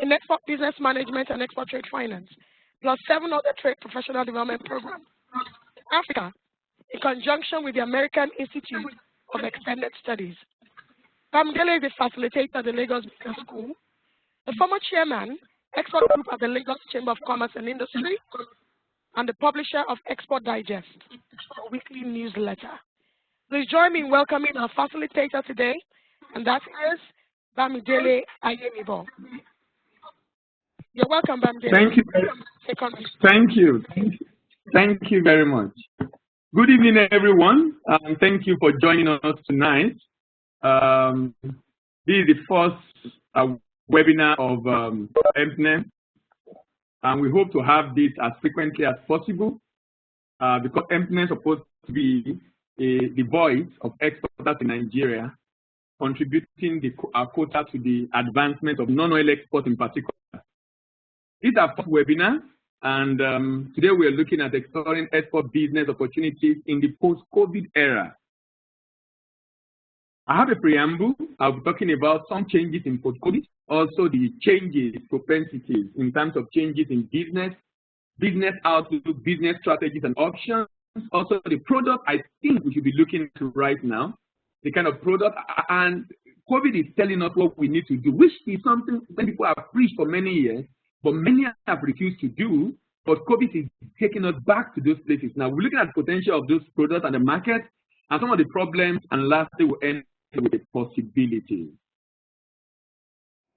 in export business management and export trade finance, plus 7 other trade professional development programs in Africa, in conjunction with the American Institute of Extended Studies. Bamidele is a facilitator at the Lagos Business School, the former chairman, Export Group at the Lagos Chamber of Commerce and Industry, and the publisher of Export Digest, a weekly newsletter. Please join me in welcoming our facilitator today, and that is Bamidele Ayemibo. You're welcome, Bamidele. Thank you. Thank you. Thank you very much. Good evening, everyone. Thank you for joining us tonight. This is the first webinar of NPNEN, and we hope to have this as frequently as possible because NPNEN is supposed to be the voice of exporters in Nigeria, contributing our quota to the advancement of non-oil exports in particular. This is our first webinar, and today we are looking at exploring export business opportunities in the post-COVID era. I have a preamble. I'll be talking about some changes in post-COVID, also the changes, propensities in terms of changes in business outlook, business strategies and options, also the product I think we should be looking to right now, the kind of product, and COVID is telling us what we need to do, which is something that people have preached for many years, but many have refused to do, but COVID is taking us back to those places. Now, we're looking at the potential of those products and the market, and some of the problems, and lastly, we'll end with the possibilities.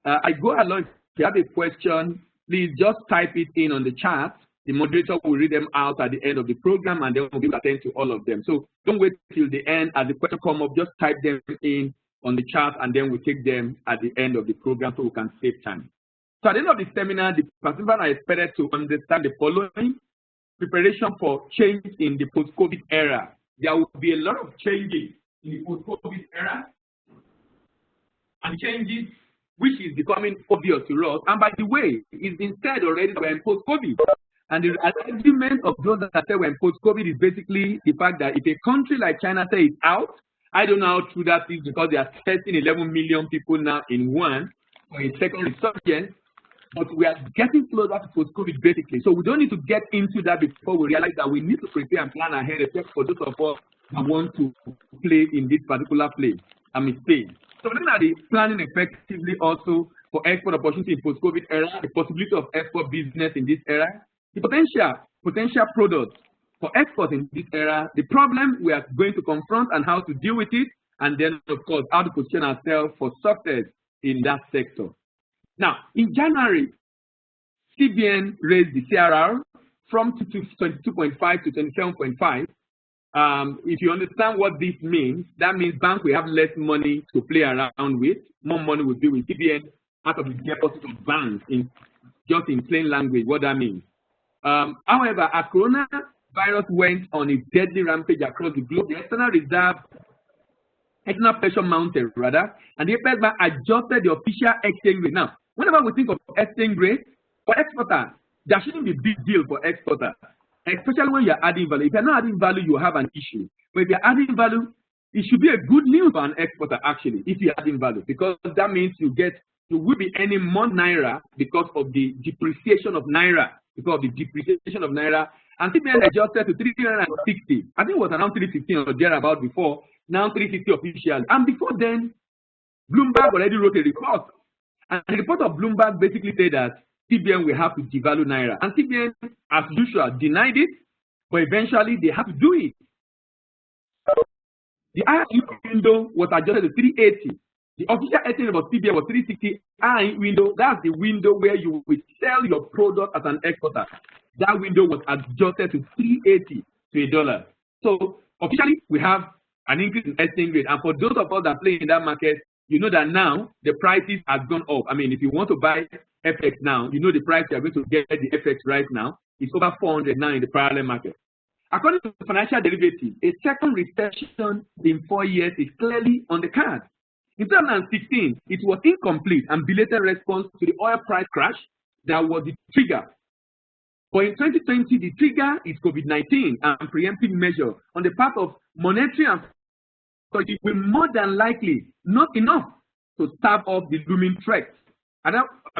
I go along. If you have a question, please just type it in on the chat. The moderator will read them out at the end of the program, and then we'll be able to attend to all of them. So don't wait till the end. As the question comes up, just type them in on the chat, and then we'll take them at the end of the program so we can save time. So at the end of the seminar, the participants are expected to understand the following: preparation for change in the post-COVID era. There will be a lot of changes in the post-COVID era, and changes which is becoming obvious to us. And by the way, it's been said already that we're in post-COVID. And the argument of those that say we're in post-COVID is basically the fact that if a country like China says it's out, I don't know how true that is because they are testing 11 million people now in one for a second resurgence. But we are getting closer to post-COVID basically. So we don't need to get into that before we realize that we need to prepare and plan ahead, except for those of us who want to play in this particular place. Spain. So we're looking at the planning effectively also for export opportunity in post-COVID era, the possibility of export business in this era, the potential products for export in this era, the problem we are going to confront and how to deal with it, and then of course how to position ourselves for success in that sector. Now, in January, CBN raised the CRR from 22.5 to 27.5. If you understand what this means, that means banks will have less money to play around with. More money will be with CBN out of the deposit of banks, just in plain language, what that means. However, as coronavirus went on its deadly rampage across the globe, the external pressure mounted, and the Apex Bank adjusted the official exchange rate. Now, whenever we think of exchange rate, for exporters, there shouldn't be a big deal for exporters, especially when you're adding value. If you're not adding value, you have an issue. But if you're adding value, it should be a good news for an exporter, actually, if you're adding value, because that means you will be earning more Naira because of the depreciation of Naira. And CBN adjusted to 360. I think it was around 315 or thereabout before, now 360 officially. And before then, Bloomberg already wrote a report. And the report of Bloomberg basically said that CBN will have to devalue Naira. And CBN, as usual, denied it, but eventually they have to do it. The IRU window was adjusted to 380. The official estimate of CBN was 360. IRU window, that's the window where you will sell your product as an exporter. That window was adjusted to 380 to $1. So officially, we have an increase in exchange rate. And for those of us that play in that market, you know that now the prices have gone up. I mean, if you want to buy FX now, you know the price you are going to get the FX right now is over 400 now in the parallel market. According to financial derivatives, a second recession in 4 years is clearly on the card. In 2016, it was incomplete and belated response to the oil price crash that was the trigger. But in 2020, the trigger is COVID-19 and preemptive measure on the part of monetary and so it will more than likely not enough to stave off the looming threats. I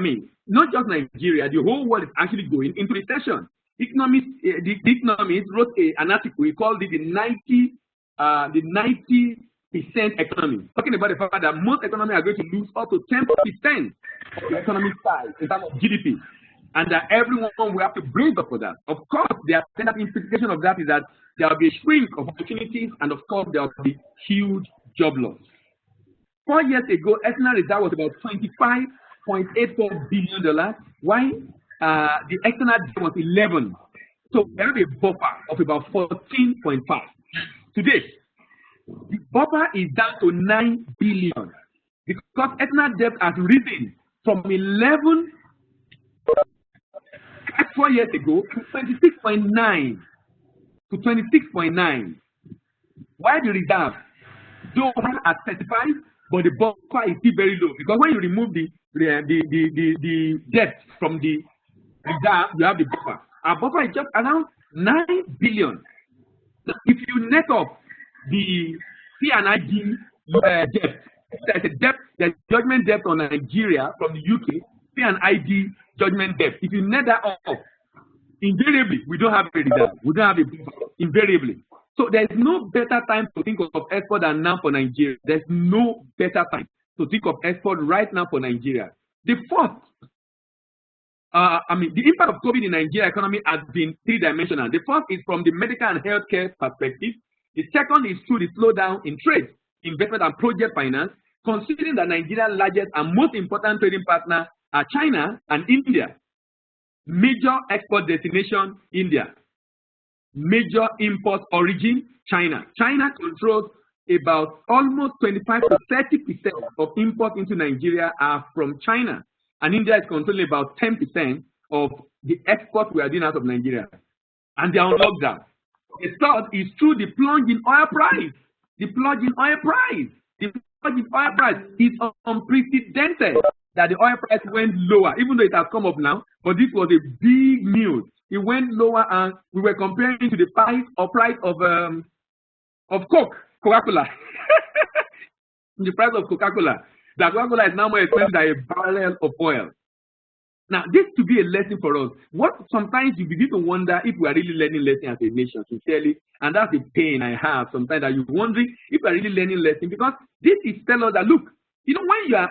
mean, not just Nigeria, the whole world is actually going into recession. Economists, the economists wrote an article. We called it the 90% economy, talking about the fact that most economies are going to lose up to 10% of the economic size in terms of GDP, and that everyone will have to brace up for that. Of course, the attendant implication of that is that there will be a shrink of opportunities, and of course, there will be huge job loss. 4 years ago, external reserve was about $25.84 billion. Why? The external debt was 11. So we have a buffer of about 14.5. Today, the buffer is down to 9 billion because external debt has risen from 11 4 years ago to 26.9 to 26.9. Why the reserve? Though at 35, but the buffer is still very low because when you remove the debt from the reserve, you have the buffer. Our buffer is just around 9 billion. If you net off the P&ID debt, there's judgment debt on Nigeria from the UK, P&ID judgment debt. If you net that off, invariably, we don't have a reserve. We don't have a buffer, invariably. So there's no better time to think of export than now for Nigeria. There's no better time to think of export right now for Nigeria. The first, the impact of COVID in Nigeria economy has been three-dimensional. The first is from the medical and healthcare perspective. The second is through the slowdown in trade, investment and project finance, considering that Nigeria's largest and most important trading partners are China and India. Major export destination, India. Major import origin, China. China controls about almost 25 to 30% of imports into Nigeria are from China. And India is controlling about 10% of the exports we are doing out of Nigeria. And they are on lockdown. The third is through the plunge in oil price. The plunge in oil price. The plunge in oil price is unprecedented that the oil price went lower, even though it has come up now. But this was a big news. It went lower, and we were comparing to the price of Coca-Cola. The price of Coca-Cola. That Coca-Cola is now more expensive than a barrel of oil. Now, this to be a lesson for us. What sometimes you begin to wonder if we are really learning lessons as a nation, sincerely, and that's the pain I have sometimes, that you're wondering if we are really learning lessons, because this is tell us that, look, you know,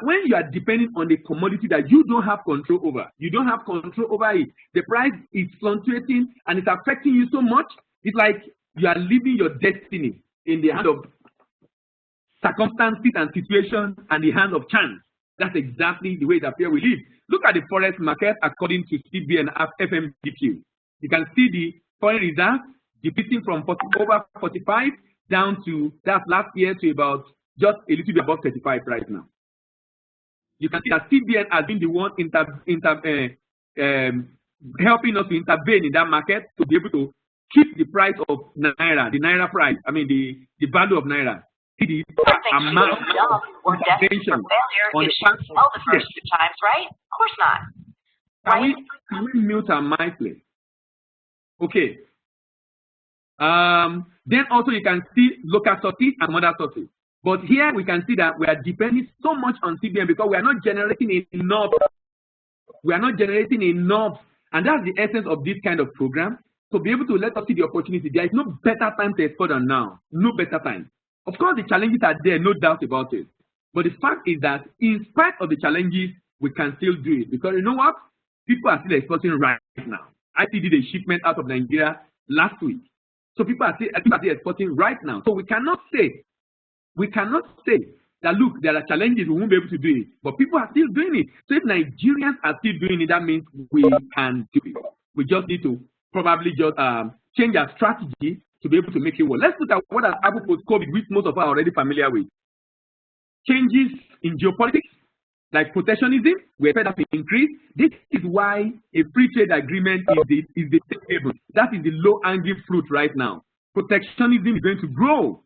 when you are depending on a commodity that you don't have control over, you don't have control over it, the price is fluctuating and it's affecting you so much, it's like you are leaving your destiny in the hand of circumstances and situations and the hands of chance. That's exactly the way it appears we live. Look at the forex market according to CBN and FMDQ. You can see the foreign reserve decreasing from over 45 down to, that's last year, to about just a little bit above 35 right now. You can see that CBN has been the one helping us to intervene in that market to be able to keep the price of Naira, the Naira price, the value of Naira. The amount of intervention on the first 2 times, right? Of course not. Can we mute our mic, please? Okay. Then also you can see local sources and other sources. But here we can see that we are depending so much on CBN because we are not generating enough. We are not generating enough. And that's the essence of this kind of program. To be able to let us see the opportunity. There is no better time to export than now. No better time. Of course, the challenges are there, no doubt about it. But the fact is that in spite of the challenges, we can still do it. Because you know what? People are still exporting right now. I did a shipment out of Nigeria last week. So people are still exporting right now. So we cannot say that, look, there are challenges, we won't be able to do it. But people are still doing it. So if Nigerians are still doing it, that means we can do it. We just need to probably just change our strategy to be able to make it work. Let's look at what has happened post-COVID, which most of us are already familiar with. Changes in geopolitics, like protectionism, we expect that to increase. This is why a free trade agreement is the table. That is the low-hanging fruit right now. Protectionism is going to grow.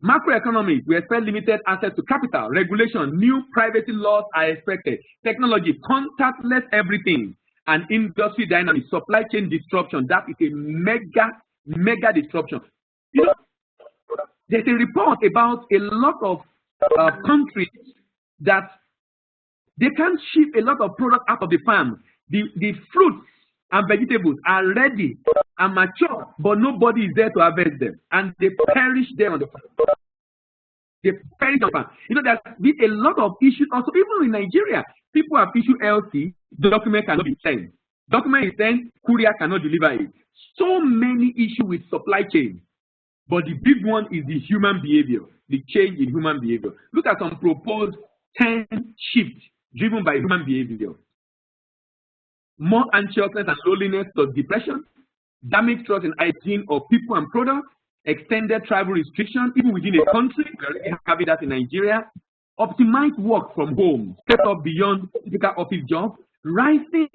Macroeconomics, we expect limited access to capital, regulation, new privacy laws are expected. Technology, contactless everything, and industry dynamics, supply chain disruption. That is a mega disruption. You know, there's a report about a lot of countries that They can't ship a lot of product out of the farm. The fruits and vegetables are ready and mature, but nobody is there to harvest them, and they perish there on the farm. They perish on the farm. You know, there's been a lot of issues also, even in Nigeria. People have issued LC, the document cannot be sent. Document is sent, courier cannot deliver it. So many issues with supply chain. But the big one is the human behavior, the change in human behavior. Look at some proposed 10 shifts driven by human behavior. More anxiousness and loneliness plus depression, damaged trust in hygiene of people and products, extended travel restrictions, even within a country, we already have that in Nigeria, optimized work from home, step up beyond typical office jobs, rising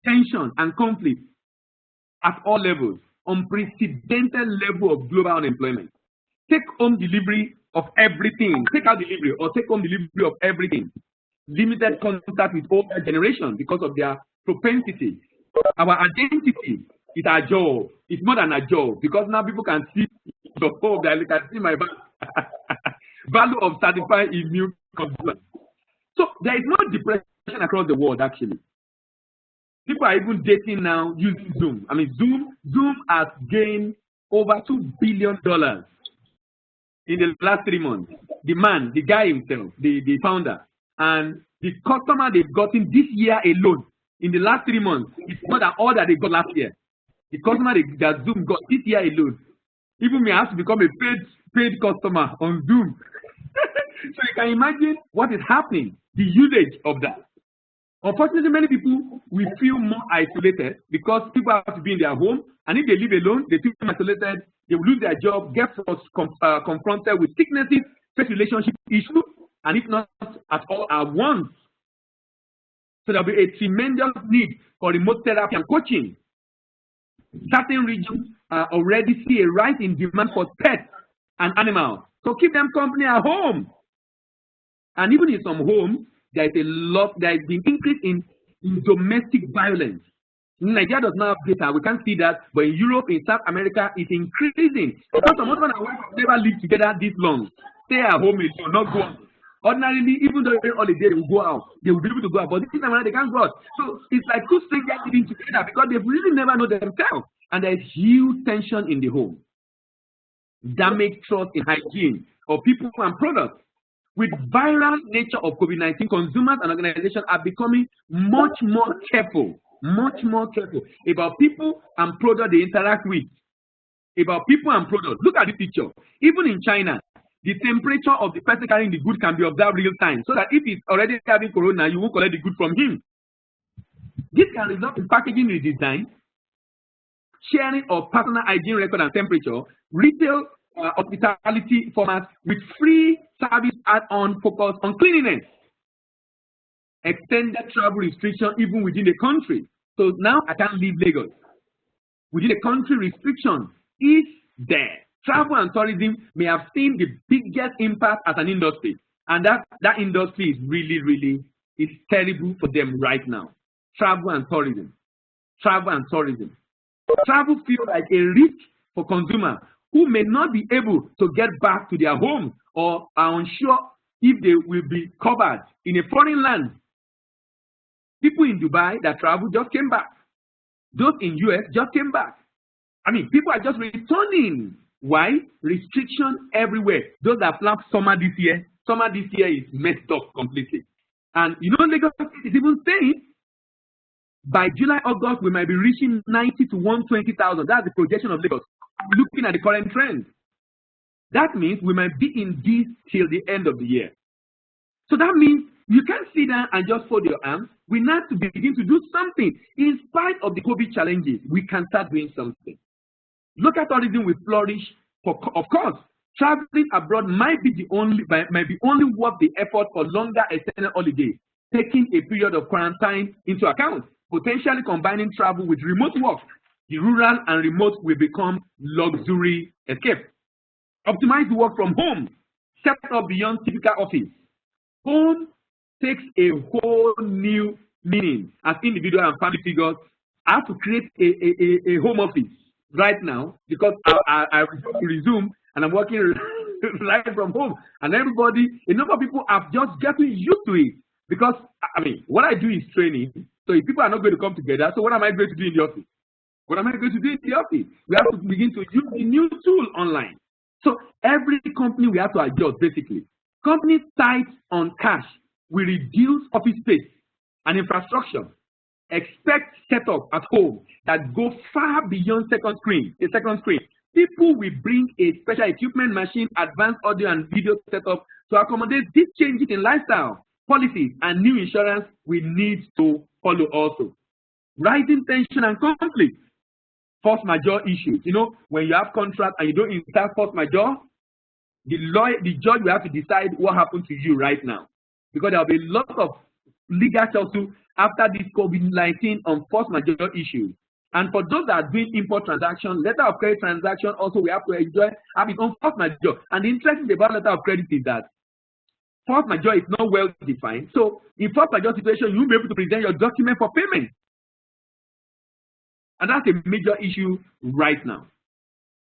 tension and conflict at all levels, unprecedented level of global unemployment. Take home delivery of everything, take out delivery or take home delivery of everything. Limited contact with older generation because of their propensity. Our identity is our job. It's more than a job because now people can see the home, they can see my value of certified immune consumer. So there is no depression across the world actually. People are even dating now using Zoom. I mean, Zoom has gained over $2 billion in the last 3 months. The guy himself, the founder, and the customer they've gotten this year alone in the last 3 months is more than all that they got last year. The customer that Zoom got this year alone. Even me, I have to become a paid customer on Zoom. So you can imagine what is happening, the usage of that. Unfortunately, many people will feel more isolated because people have to be in their home, and if they live alone, they feel isolated, they will lose their job, get confronted with sicknesses, face relationship issues, and if not at all at once. So there will be a tremendous need for remote therapy and coaching. Certain regions already see a rise in demand for pets and animals. So keep them company at home. And even in some homes, there has been increase in domestic violence. Nigeria does not have data, we can't see that, but in Europe, in South America, it's increasing. Because some husband and wife never live together this long. Stay at home, it will not go out. Ordinarily, even though they're holiday, they will go out. They will be able to go out, but this time around, they can't go out. So it's like two strangers living together because they really never know themselves. And there is huge tension in the home. Damaged trust in hygiene of people and products. With viral nature of COVID-19, consumers and organizations are becoming much more careful about people and products they interact with. About people and products. Look at the picture. Even in China, the temperature of the person carrying the good can be observed real time, so that if he's already having corona, you won't collect the good from him. This can result in packaging redesign, sharing of personal hygiene record and temperature, retail hospitality formats with free service add-on focus on cleanliness, extended travel restriction even within the country. So now I can't leave Lagos. Within the country, restriction is there. Travel and tourism may have seen the biggest impact as an industry, and that industry is really is terrible for them right now. Travel and tourism. Travel feels like a risk for consumers who may not be able to get back to their homes or are unsure if they will be covered in a foreign land. People in Dubai that travel just came back. Those in US just came back. I mean, people are just returning. Why? Restriction everywhere. Those that plan summer this year is messed up completely. And you know, Lagos is even saying by July, August, we might be reaching 90 to 120,000. That's the projection of Lagos, looking at the current trend. That means we might be in this till the end of the year. So that means you can't sit down and just fold your arms. We need to begin to do something. In spite of the COVID challenges, we can start doing something. Local tourism will flourish. Of course, traveling abroad might be only worth the effort for longer extended holidays, taking a period of quarantine into account, potentially combining travel with remote work. The rural and remote will become luxury escape. Optimize the work from home, set up beyond typical office. Home takes a whole new meaning. As individual and family figures, I have to create a home office right now because I resume and I'm working right from home. And everybody, a number of people have just gotten used to it. Because, I mean, what I do is training. So if people are not going to come together, so what am I going to do in the office? What am I going to do in the office? We have to begin to use the new tool online. So every company we have to adjust, basically. Companies tight on cash will reduce office space and infrastructure. Expect setup at home that go far beyond a second screen. People will bring a special equipment, machine, advanced audio and video setup to accommodate these changes in lifestyle, policies, and new insurance we need to follow also. Rising tension and conflict. Force majeure issues. You know, when you have contract and you don't insert force majeure, the judge will have to decide what happened to you right now. Because there will be lots of legal lawsuits after this COVID-19 on force majeure issues. And for those that are doing import transaction, letter of credit transaction also we have to have its own force majeure. And the interesting about letter of credit is that force majeure is not well defined. So in force majeure situation, you will be able to present your document for payment. And that's a major issue right now.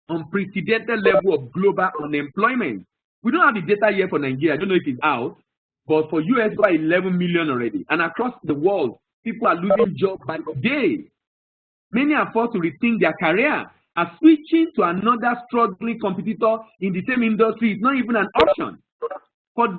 Unprecedented level of global unemployment. We don't have the data yet for Nigeria. I don't know if it's out, but for US, about 11 million already. And across the world, people are losing jobs by the day. Many are forced to rethink their career, and switching to another struggling competitor in the same industry is not even an option. But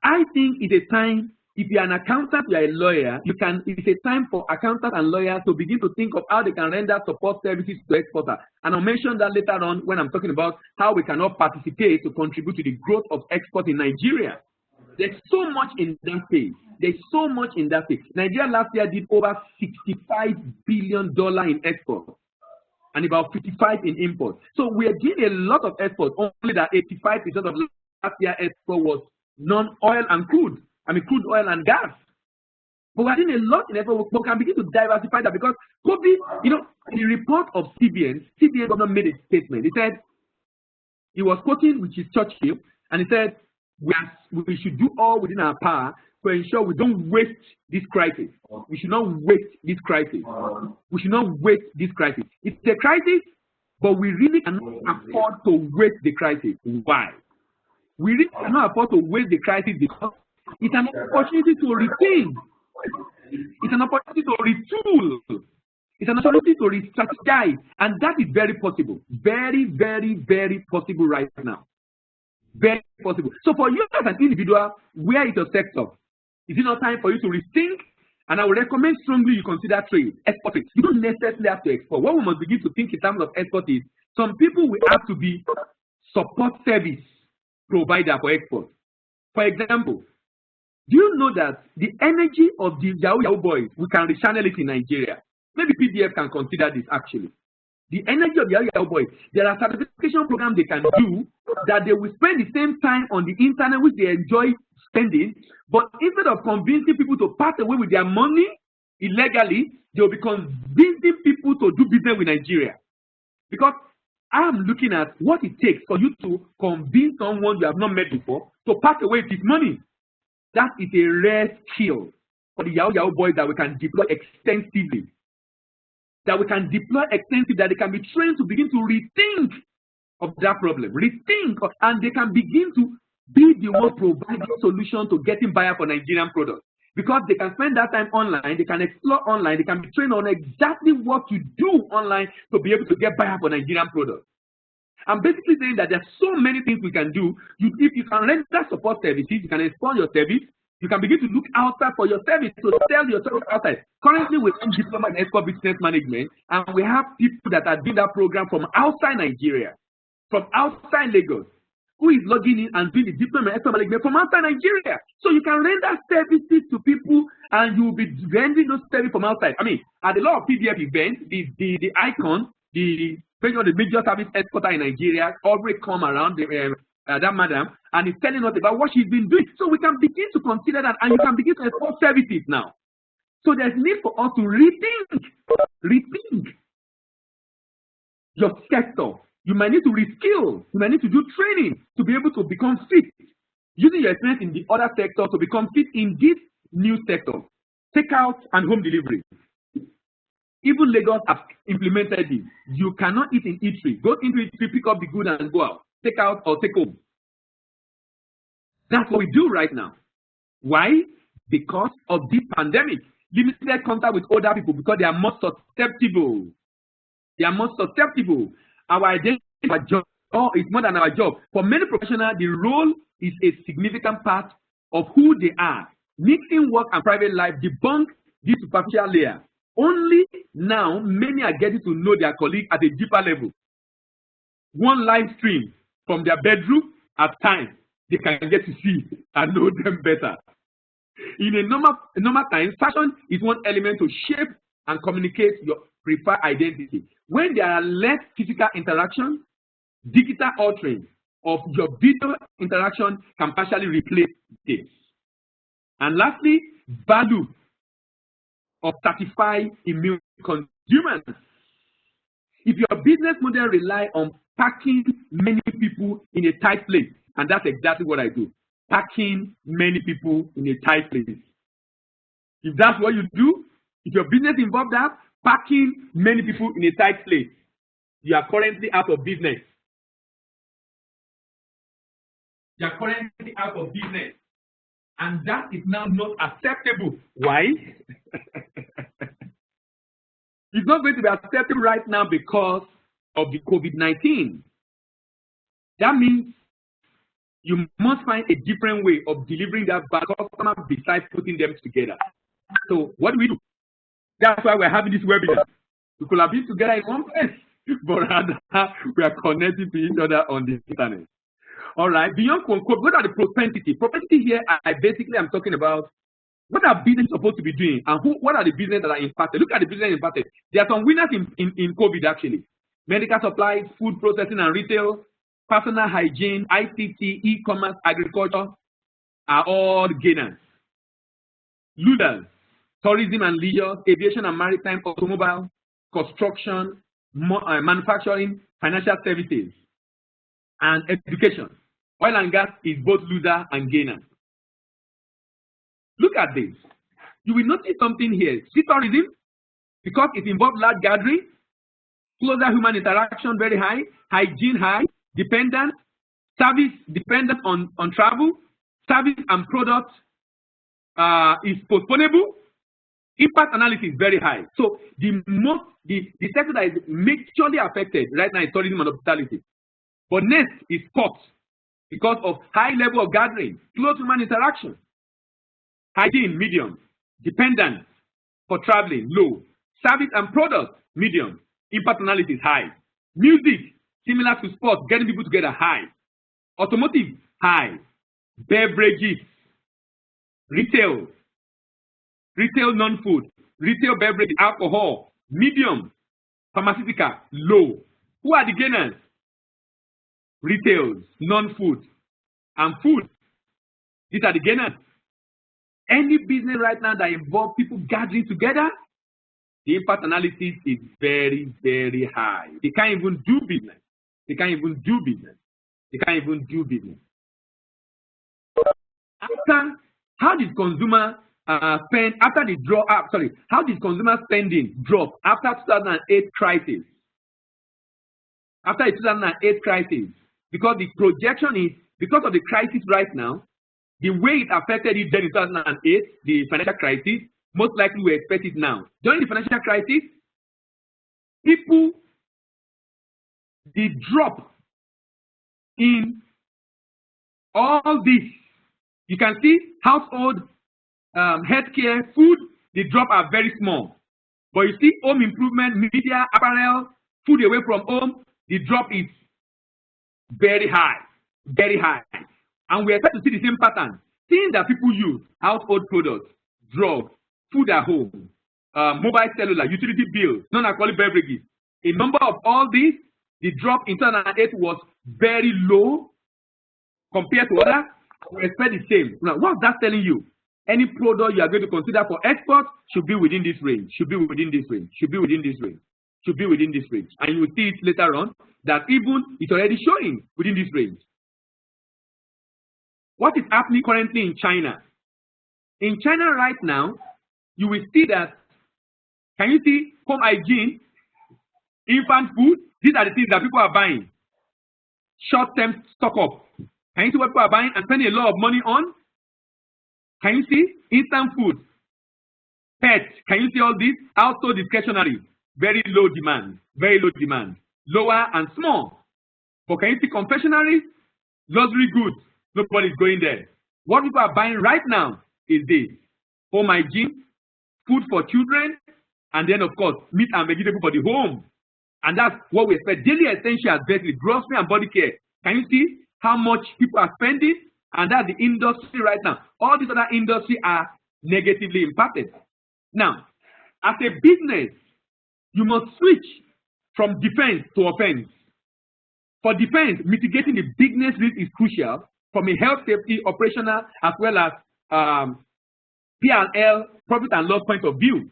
I think it's a time. If you're an accountant, you're a lawyer, it's a time for accountants and lawyers to begin to think of how they can render support services to exporters. And I'll mention that later on when I'm talking about how we cannot participate to contribute to the growth of export in Nigeria. There's so much in that space. There's so much in that space. Nigeria last year did over $65 billion in export and about 55 in import. So we are doing a lot of export, only that 85% of last year export was non-oil and crude. I mean, crude oil and gas. But we're doing a lot in effort. We can begin to diversify that because COVID, you know, the report of CBN governor made a statement. He said, he was quoting, which is Churchill, and he said, we should do all within our power to ensure we don't waste this crisis. We should not waste this crisis. We should not waste this crisis. It's a crisis, but we really cannot afford to waste the crisis. Why? We really cannot afford to waste the crisis because it's an opportunity to rethink. It's an opportunity to retool. It's an opportunity to re-strategize. And that is very possible. Very, very, very possible right now. Very possible. So for you as an individual, where is your sector? Is it not time for you to rethink? And I would recommend strongly you consider trade, export. You don't necessarily have to export. What we must begin to think in terms of export is some people will have to be support service provider for export. For example, do you know that the energy of the Yahoo boys, we can rechannel it in Nigeria? Maybe PDF can consider this actually. The energy of the Yahoo boys, there are certification programs they can do that they will spend the same time on the internet which they enjoy spending, but instead of convincing people to pass away with their money illegally, they will be convincing people to do business with Nigeria. Because I'm looking at what it takes for you to convince someone you have not met before to pass away with his money. That is a rare skill for the Yahoo boys that we can deploy extensively. That we can deploy extensively, that they can be trained to begin to rethink of that problem. Rethink, and they can begin to be the one providing solution to getting buyer for Nigerian products. Because they can spend that time online, they can explore online, they can be trained on exactly what to do online to be able to get buyer for Nigerian products. I'm basically saying that there's so many things we can do. If you can render support services, you can expand your service, you can begin to look outside for your service, to sell your service outside. Currently, we have diploma in export business management, and we have people that are doing that program from outside Nigeria, from outside Lagos, who is logging in and doing the diploma in export management from outside Nigeria. So you can render services to people, and you will be rendering those services from outside. I mean, at a lot of PDF events, the icon, the major service exporter in Nigeria, already come around that madam, and is telling us about what she's been doing. So we can begin to consider that, and you can begin to export services now. So there's need for us to rethink your sector. You might need to reskill. You might need to do training to be able to become fit, using your experience in the other sector to become fit in this new sector. Takeout and home delivery. Even Lagos have implemented this. You cannot eat in eatery. Go into eatery, pick up the good and go out. Take out or take home. That's what we do right now. Why? because of this pandemic. Limited contact with older people because they are more susceptible. They are more susceptible. Our identity, our job, is more than our job. For many professionals, the role is a significant part of who they are. Mixing work and private life debunk this superficial layer. Only now, many are getting to know their colleagues at a deeper level. One live stream from their bedroom at times, they can get to see and know them better. In a normal time, fashion is one element to shape and communicate your preferred identity. When there are less physical interaction, digital altering of your video interaction can partially replace this. And lastly, value of certified immune consumers. If your business model rely on packing many people in a tight place, and that's exactly what I do, packing many people in a tight place. If that's what you do, if your business involves that, packing many people in a tight place, you are currently out of business. You are currently out of business. And that is now not acceptable. Why? It's not going to be acceptable right now because of the COVID-19. That means you must find a different way of delivering that back to customer besides putting them together. So what do? That's why we're having this webinar. We could have been together in one place, but rather we are connected to each other on the internet. All right, beyond control, what are the propensity? Propensity here, I basically am talking about what are business supposed to be doing and what are the business that are impacted. Look at the business impacted. There are some winners in COVID actually. Medical supplies, food processing and retail, personal hygiene, ICT, e-commerce, agriculture are all gainers. Losers, tourism and leisure, aviation and maritime, automobile, construction, manufacturing, financial services, and education. Oil and gas is both loser and gainer. Look at this. You will notice something here. See tourism, because it involves large gathering, closer human interaction very high, hygiene high, dependent, service dependent on travel, service and product is postponable, impact analysis very high. So the sector that is majorly affected right now is tourism and hospitality. But next is sports because of high level of gathering, close human interaction. Hygiene, medium. Dependence for traveling, low. Service and product, medium. Impact analysis, high. Music, similar to sports, getting people together, high. Automotive, high. Beverages, retail non-food, retail beverage, alcohol, medium. Pharmaceutical, low. Who are the gainers? Retails, non-food, and food. These are the gainers. Any business right now that involves people gathering together, the impact analysis is very, very high. They can't even do business. They can't even do business. They can't even do business. After, how did consumer spend after the drop? How did consumer spending drop after 2008 crisis? After the 2008 crisis, because the projection is because of the crisis right now, the way it affected it then in 2008, the financial crisis, most likely we expect it now. During the financial crisis, people, the drop in all this, you can see household, healthcare, food, the drop are very small. But you see home improvement, media, apparel, food away from home, the drop is very high, very high. And we expect to see the same pattern. Things that people use, household products, drugs, food at home, mobile cellular, utility bills, non-alcoholic beverages. A number of all these, the drop in 2008 was very low compared to others. We expect the same. Now, what's that telling you? Any product you are going to consider for export should be within this range, should be within this range, should be within this range, should be within this range. And you will see it later on that even it's already showing within this range. What is happening currently in China? In China right now, you will see that, can you see home hygiene, infant food? These are the things that people are buying. Short-term stock up. Can you see what people are buying and spending a lot of money on? Can you see? Instant food. Pet. Can you see all this? Also discretionary. Very low demand. Very low demand. Lower and small. But can you see confectionery? Luxury goods. Nobody's going there. What people are buying right now is this: home hygiene, food for children, and then, of course, meat and vegetable for the home. And that's what we expect. Daily essentials, basically, grocery and body care. Can you see how much people are spending? And that's the industry right now. All these other industries are negatively impacted. Now, as a business, you must switch from defense to offense. For defense, mitigating the business risk is crucial from a health, safety, operational, as well as P&L, profit and loss point of view.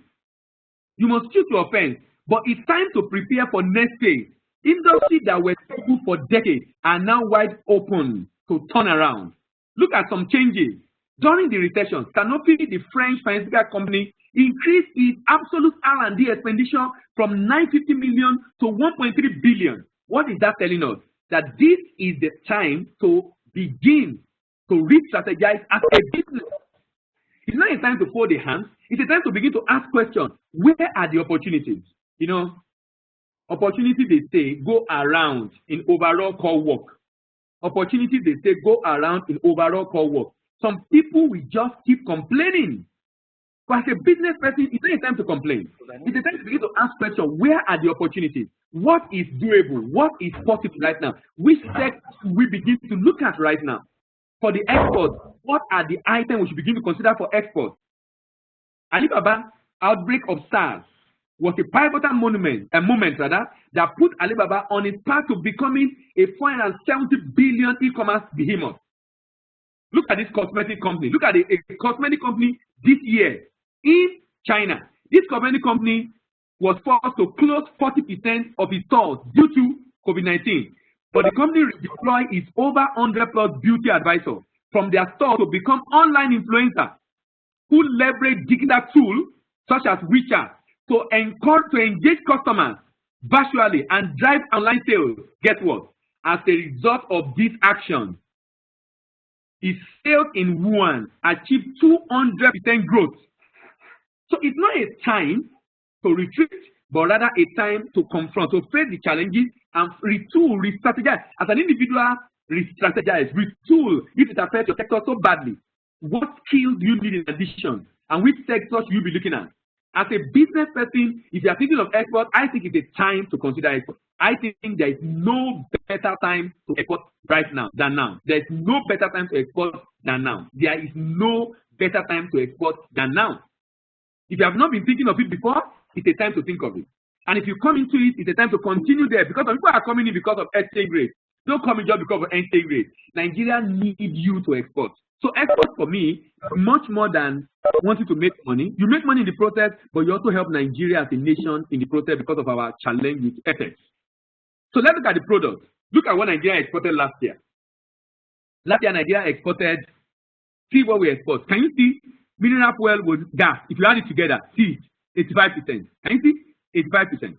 You must choose to offense, but it's time to prepare for next phase. Industries that were stable for decades are now wide open to turn around. Look at some changes. During the recession, Sanofi, the French pharmaceutical company, increased its absolute R&D expenditure from 950 million to 1.3 billion. What is that telling us? That this is the time to begin to re-strategize as a business. It's not a time to fold the hands. It's a time to begin to ask questions. Where are the opportunities? You know, opportunities, they say, go around in overall core work. Opportunities, they say, go around in overall core work. Some people will just keep complaining. But as a business person, it's not a time to complain. It's a time to begin to ask questions. Where are the opportunities? What is doable? What is possible right now? Which sector we begin to look at right now? For the export, what are the items we should begin to consider for export? Alibaba outbreak of SARS was a pivotal moment that put Alibaba on its path to becoming a 470 billion e-commerce behemoth. Look at this cosmetic company. Look at a cosmetic company this year in China. This cosmetic company was forced to close 40% of its stores due to COVID-19. But the company redeployed its over 100+ beauty advisors from their store to become online influencers who leverage digital tools such as WeChat to engage customers virtually and drive online sales. Guess what? As a result of this action, its sales in Wuhan achieved 200% growth. So it's not a time to retreat, but rather a time to confront, to face the challenges and retool, re-strategize. As an individual, re-strategize, retool if it affects your sector so badly. What skills do you need in addition? And which sectors should you be looking at? As a business person, if you are thinking of export, I think it's a time to consider export. I think there is no better time to export right now than now. There is no better time to export than now. There is no better time to export than now. If you have not been thinking of it before, it's a time to think of it. And if you come into it, it's a time to continue there, because some people are coming in because of exchange rate. Don't come in just because of exchange rate. Nigeria needs you to export. So export for me is much more than wanting to make money. You make money in the process, but you also help Nigeria as a nation in the process because of our challenge with ethics. So let's look at the product. Look at what Nigeria exported last year. Last year, Nigeria exported, see what we export. Can you see? Mineral fuel with gas. If you add it together, see, 85%. Can you see? 85%.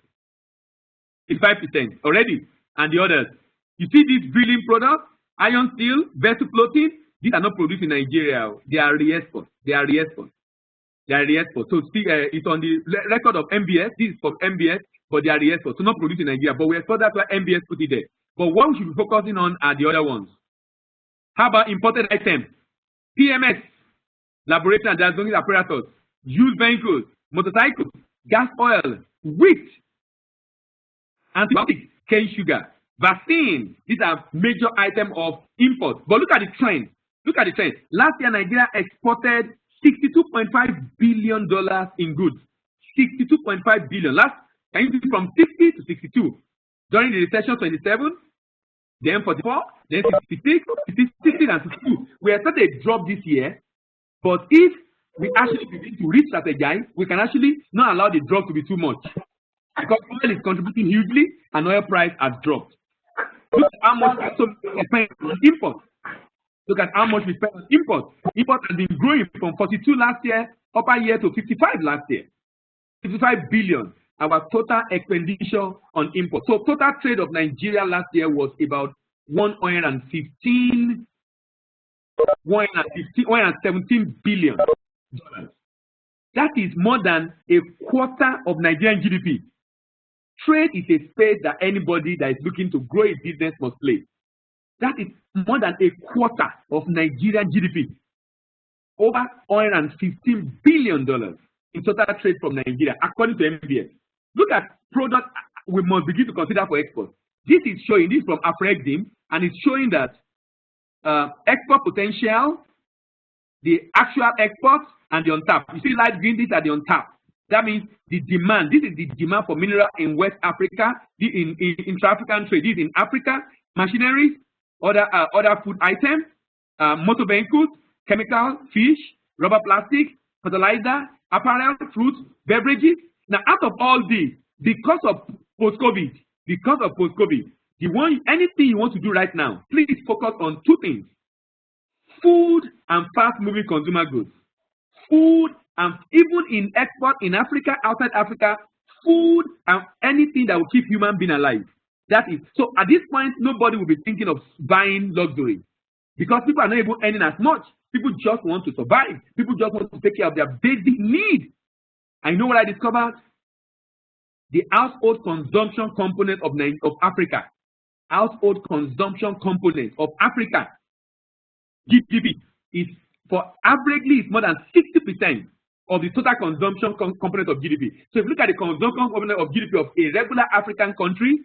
85% already. And the others. You see these drilling products, iron steel, vessel floating, these are not produced in Nigeria. They are re-export. They are re-export. They are re-export. So it's on the record of MBS. This is from MBS, but they are re-export. So not produced in Nigeria. But we export, that's why MBS put it there. But what we should be focusing on are the other ones. How about imported items? PMS, laboratory and diagnostic apparatus, used vehicles, motorcycles, gas oil, wheat, antibiotics, cane sugar, vaccine. These are major items of import. But look at the trend. Look at the trend. Last year, Nigeria exported $62.5 billion in goods. 62.5 billion. Last, can you see from 50 to 62? During the recession, 27, then 44, then 66, 60, and 62. We expect a drop this year, but if we actually begin to re-strategize, we can actually not allow the drop to be too much. Because oil is contributing hugely and oil price has dropped. Look at how much we spend on import. Look at how much we spend on import. Import has been growing from 42 last year, upper year, to 55 last year. 55 billion, our total expenditure on import. So total trade of Nigeria last year was about 115 $117 billion. That is more than a quarter of Nigerian GDP. Trade is a space that anybody that is looking to grow a business must play. That is more than a quarter of Nigerian GDP. Over $115 billion in total trade from Nigeria, according to NPEN. Look at products we must begin to consider for export. This is showing, this is from AFREXIM, and it's showing that export potential, the actual exports, and the untapped. You see light green, these are the untapped. That means the demand, this is the demand for mineral in West Africa, in intra-African trade. This is in Africa, machinery, other food items, motor vehicles, chemical, fish, rubber, plastic, fertilizer, apparel, fruits, beverages. Now, out of all these, because of post-COVID, anything you want to do right now, please focus on two things: food and fast-moving consumer goods. Food, and even in export in Africa, outside Africa, food and anything that will keep human being alive. That is, so at this point, nobody will be thinking of buying luxury because people are not even earning as much. People just want to survive. People just want to take care of their basic needs. I know what I discovered? The household consumption component of Africa. Household consumption component of Africa. GDP is, for averagely, it's more than 60% of the total consumption component of GDP. So if you look at the consumption component of GDP of a regular African country,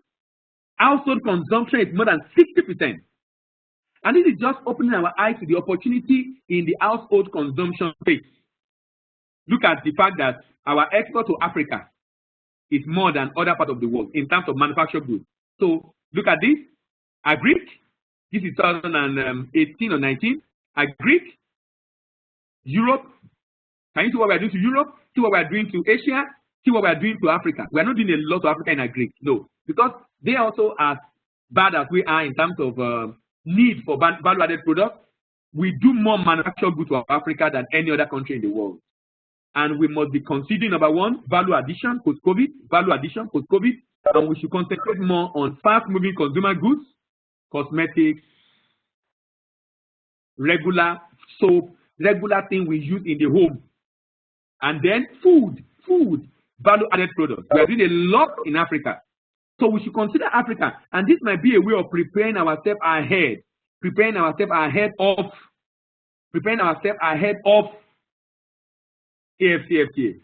household consumption is more than 60%. And this is just opening our eyes to the opportunity in the household consumption space. Look at the fact that our export to Africa is more than other parts of the world in terms of manufactured goods. So look at this. Agric, this is 2018 or 19. Agric, Europe. Can you see what we are doing to Europe? See what we are doing to Asia? See what we are doing to Africa? We are not doing a lot to Africa in Agric, no, because they also are as bad as we are in terms of need for value-added products. We do more manufactured goods to Africa than any other country in the world. And we must be considering, number one, value addition post-COVID, and we should concentrate more on fast-moving consumer goods, cosmetics, regular soap, regular thing we use in the home, and then food, value-added products. We are doing a lot in Africa. So we should consider Africa, and this might be a way of preparing ourselves ahead of AFCFTA.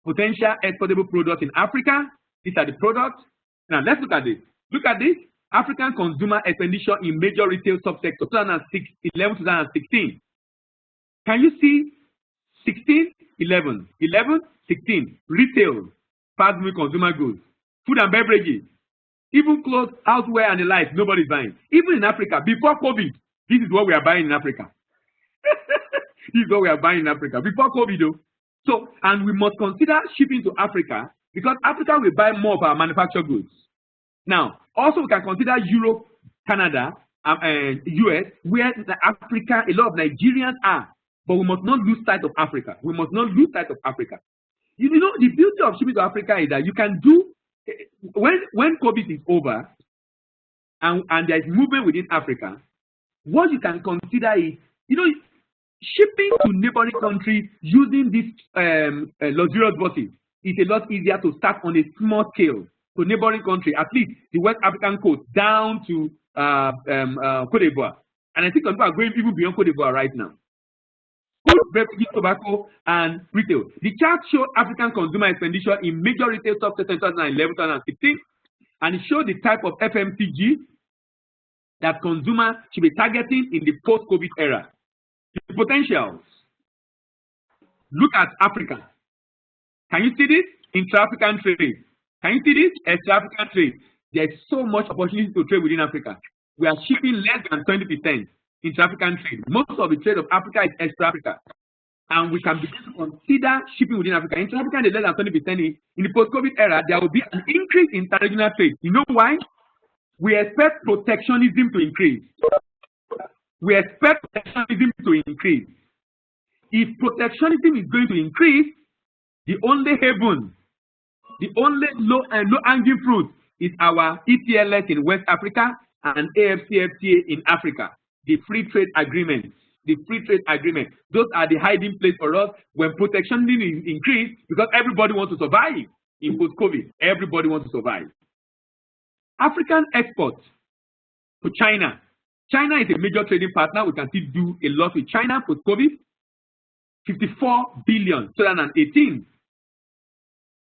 Potential exportable products in Africa. These are the products. Now let's look at this. Look at this. African consumer expenditure in major retail subsectors 2011-2016. Can you see 16, 11, 11, 16? Retail, fast-moving consumer goods, food and beverages, even clothes, houseware, and the like. Nobody's buying. Even in Africa, before COVID, this is what we are buying in Africa. This is what we are buying in Africa before COVID, though. So, and we must consider shipping to Africa because Africa will buy more of our manufactured goods. Now, also we can consider Europe, Canada, US, where Africa, a lot of Nigerians are, but we must not lose sight of Africa. You know, the beauty of shipping to Africa is that you can do, when COVID is over and there is movement within Africa, what you can consider is, you know, shipping to neighboring countries using these luxurious buses is a lot easier to start on a small scale to neighboring country, at least the West African coast, down to Cote d'Ivoire. And I think people are going even beyond Cote d'Ivoire right now. Food, beverages, tobacco, and retail. The chart shows African consumer expenditure in major retail subsectors 2011-2016, and it shows the type of FMCG that consumers should be targeting in the post-COVID era. The potentials. Look at Africa. Can you see this? Intra-African trade. Can you see this? Extra-African trade. There is so much opportunity to trade within Africa. We are shipping less than 20% intra-African trade. Most of the trade of Africa is extra-Africa. And we can begin to consider shipping within Africa. Intra-African is less than 20%. In the post-COVID era, there will be an increase in inter-regional trade. You know why? We expect protectionism to increase. If protectionism is going to increase, the only haven, the only low-hanging fruit is our ETLS in West Africa and AFCFTA in Africa. the free trade agreement. The free trade agreement. Those are the hiding place for us when protectionism is increased because everybody wants to survive in post-COVID. Everybody wants to survive. African exports to China. China is a major trading partner. We can still do a lot with China post-COVID. 54 billion, 2018.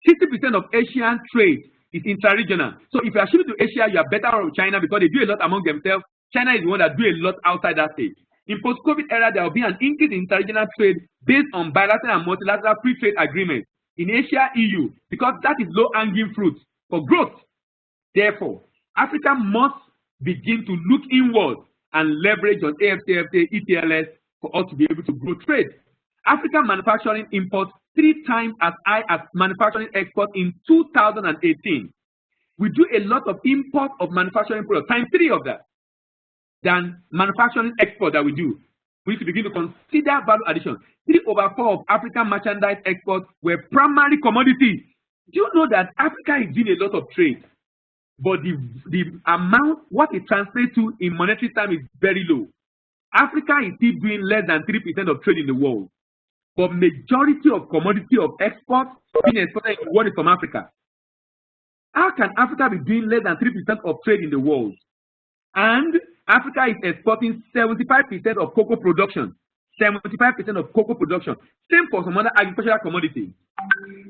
60% of Asian trade is intra-regional. So if you are shipping to Asia, you are better off with China because they do a lot among themselves. China is the one that do a lot outside that stage. In post-COVID era, there will be an increase in intra-regional trade based on bilateral and multilateral free trade agreements in Asia, EU, because that is low-hanging fruit for growth. Therefore, Africa must begin to look inward and leverage on AFCFTA, ETLS for us to be able to grow trade. African manufacturing imports 3 times as high as manufacturing exports in 2018. We do a lot of import of manufacturing products, times 3 of that, than manufacturing export that we do. We need to begin to consider value addition. 3/4 of African merchandise exports were primary commodities. Do you know that Africa is doing a lot of trade, but the amount, what it translates to in monetary terms is very low. Africa is still doing less than 3% of trade in the world, but majority of commodity of exports being exported in the world is from Africa. How can Africa be doing less than 3% of trade in the world? And Africa is exporting 75% of cocoa production. 75% of cocoa production. Same for some other agricultural commodities.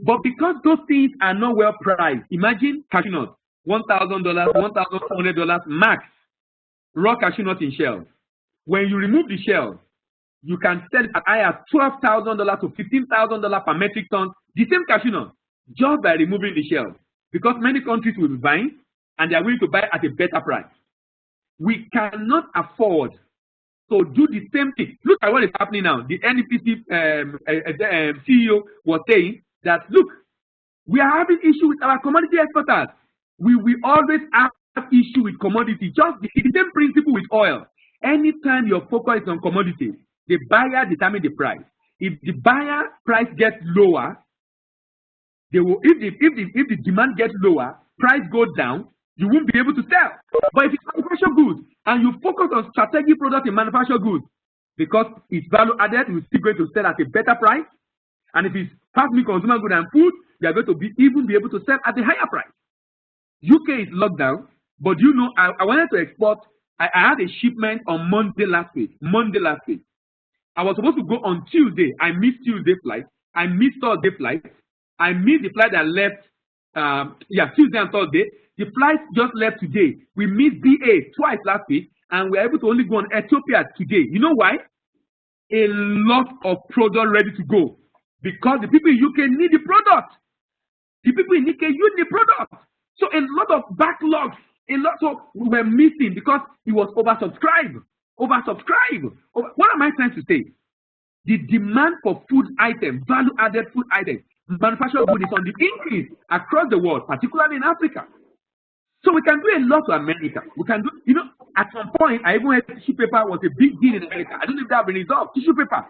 But because those things are not well priced, imagine cashew nuts, $1,000, $1,200 max. Raw cashew nuts in shells. When you remove the shells, you can sell it as high as $12,000 to $15,000 per metric ton. The same cashew nut, just by removing the shells. Because many countries will be buying, and they are willing to buy at a better price. We cannot afford to do the same thing. Look at what is happening now. The NPC CEO was saying that, look, we are having issue with our commodity exporters. We always have issue with commodity. Just the same principle with oil. Anytime your focus is on commodity, the buyer determines the price. If the buyer price gets lower, they will. If the demand gets lower, price goes down. You won't be able to sell. But if it's manufactured goods and you focus on strategic products in manufactured goods, because it's value added, you're still going to sell at a better price. And if it's fast-moving consumer goods and food, you are going to even be able to sell at a higher price. UK is locked down, but you know, I wanted to export. I had a shipment on Monday last week. I was supposed to go on Tuesday. I missed Tuesday flight. I missed Thursday flight. I missed the flight that left Tuesday and Thursday. The flight just left today. We missed BA twice last week, and we're able to only go on Ethiopia today. You know why? A lot of product ready to go. Because the people in UK need the product. The people in UK use the product. So a lot of backlogs, so we were missing because it was oversubscribed. What am I trying to say? The demand for food items, value-added food items, manufactured goods is on the increase across the world, particularly in Africa. So we can do a lot to America. We can do, at some point, I even heard tissue paper was a big deal in America. I don't know if that has been resolved. Tissue paper,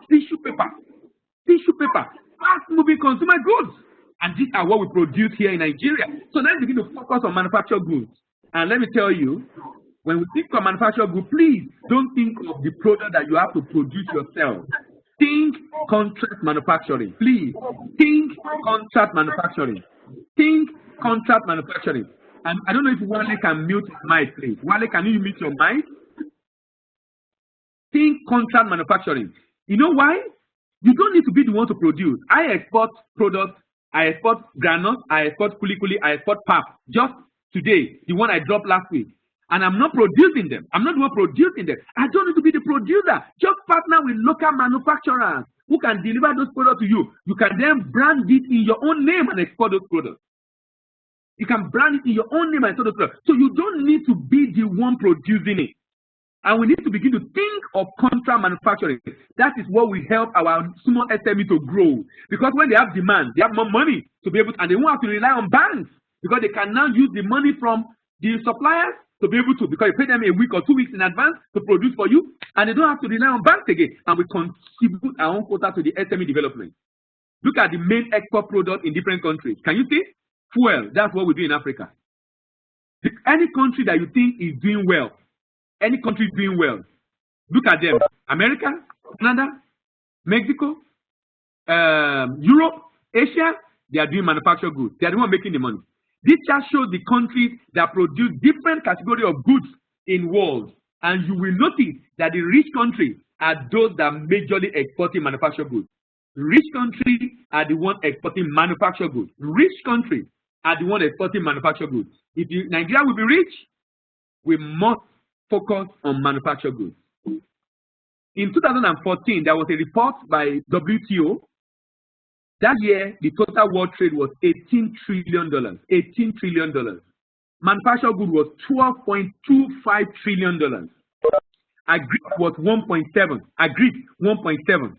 fast-moving consumer goods. And these are what we produce here in Nigeria. So let's begin to focus on manufactured goods. And let me tell you, when we think of manufactured goods, please don't think of the product that you have to produce yourself. Think contract manufacturing. Please, think contract manufacturing. And I don't know if Wale can mute his mic, please. Wale, can you mute your mic? Think contract manufacturing. You know why? You don't need to be the one to produce. I export products. I export granules. I export kulikuli. I export pap. Just today, the one I dropped last week. And I'm not producing them. I'm not the one producing them. I don't need to be the producer. Just partner with local manufacturers who can deliver those products to you. You can then brand it in your own name and export those products. You can brand it in your own name and export those products. So you don't need to be the one producing it. And we need to begin to think of contract manufacturing. That is what will help our small SME to grow. Because when they have demand, they have more money to be able to, and they won't have to rely on banks because they can now use the money from the suppliers to be able to, because you pay them a week or 2 weeks in advance to produce for you, and they don't have to rely on banks again. And we contribute our own quota to the SME development. Look at the main export product in different countries. Can you see? Fuel. That's what we do in Africa. Any country that you think is doing well, any country doing well, Look at them. America, Canada, Mexico, Europe, Asia, they are doing manufactured goods. They are the one making the money. This chart shows the countries that produce different category of goods in world. And you will notice that the rich countries are those that are majorly exporting manufactured goods. Rich countries are the one exporting manufactured goods. Rich countries are the one exporting manufactured goods. If Nigeria will be rich, we must focus on manufactured goods. In 2014, there was a report by WTO. That year, the total world trade was $18 trillion. $18 trillion. Manufactured goods was $12.25 trillion. Agri was 1.7. Agri 1.7.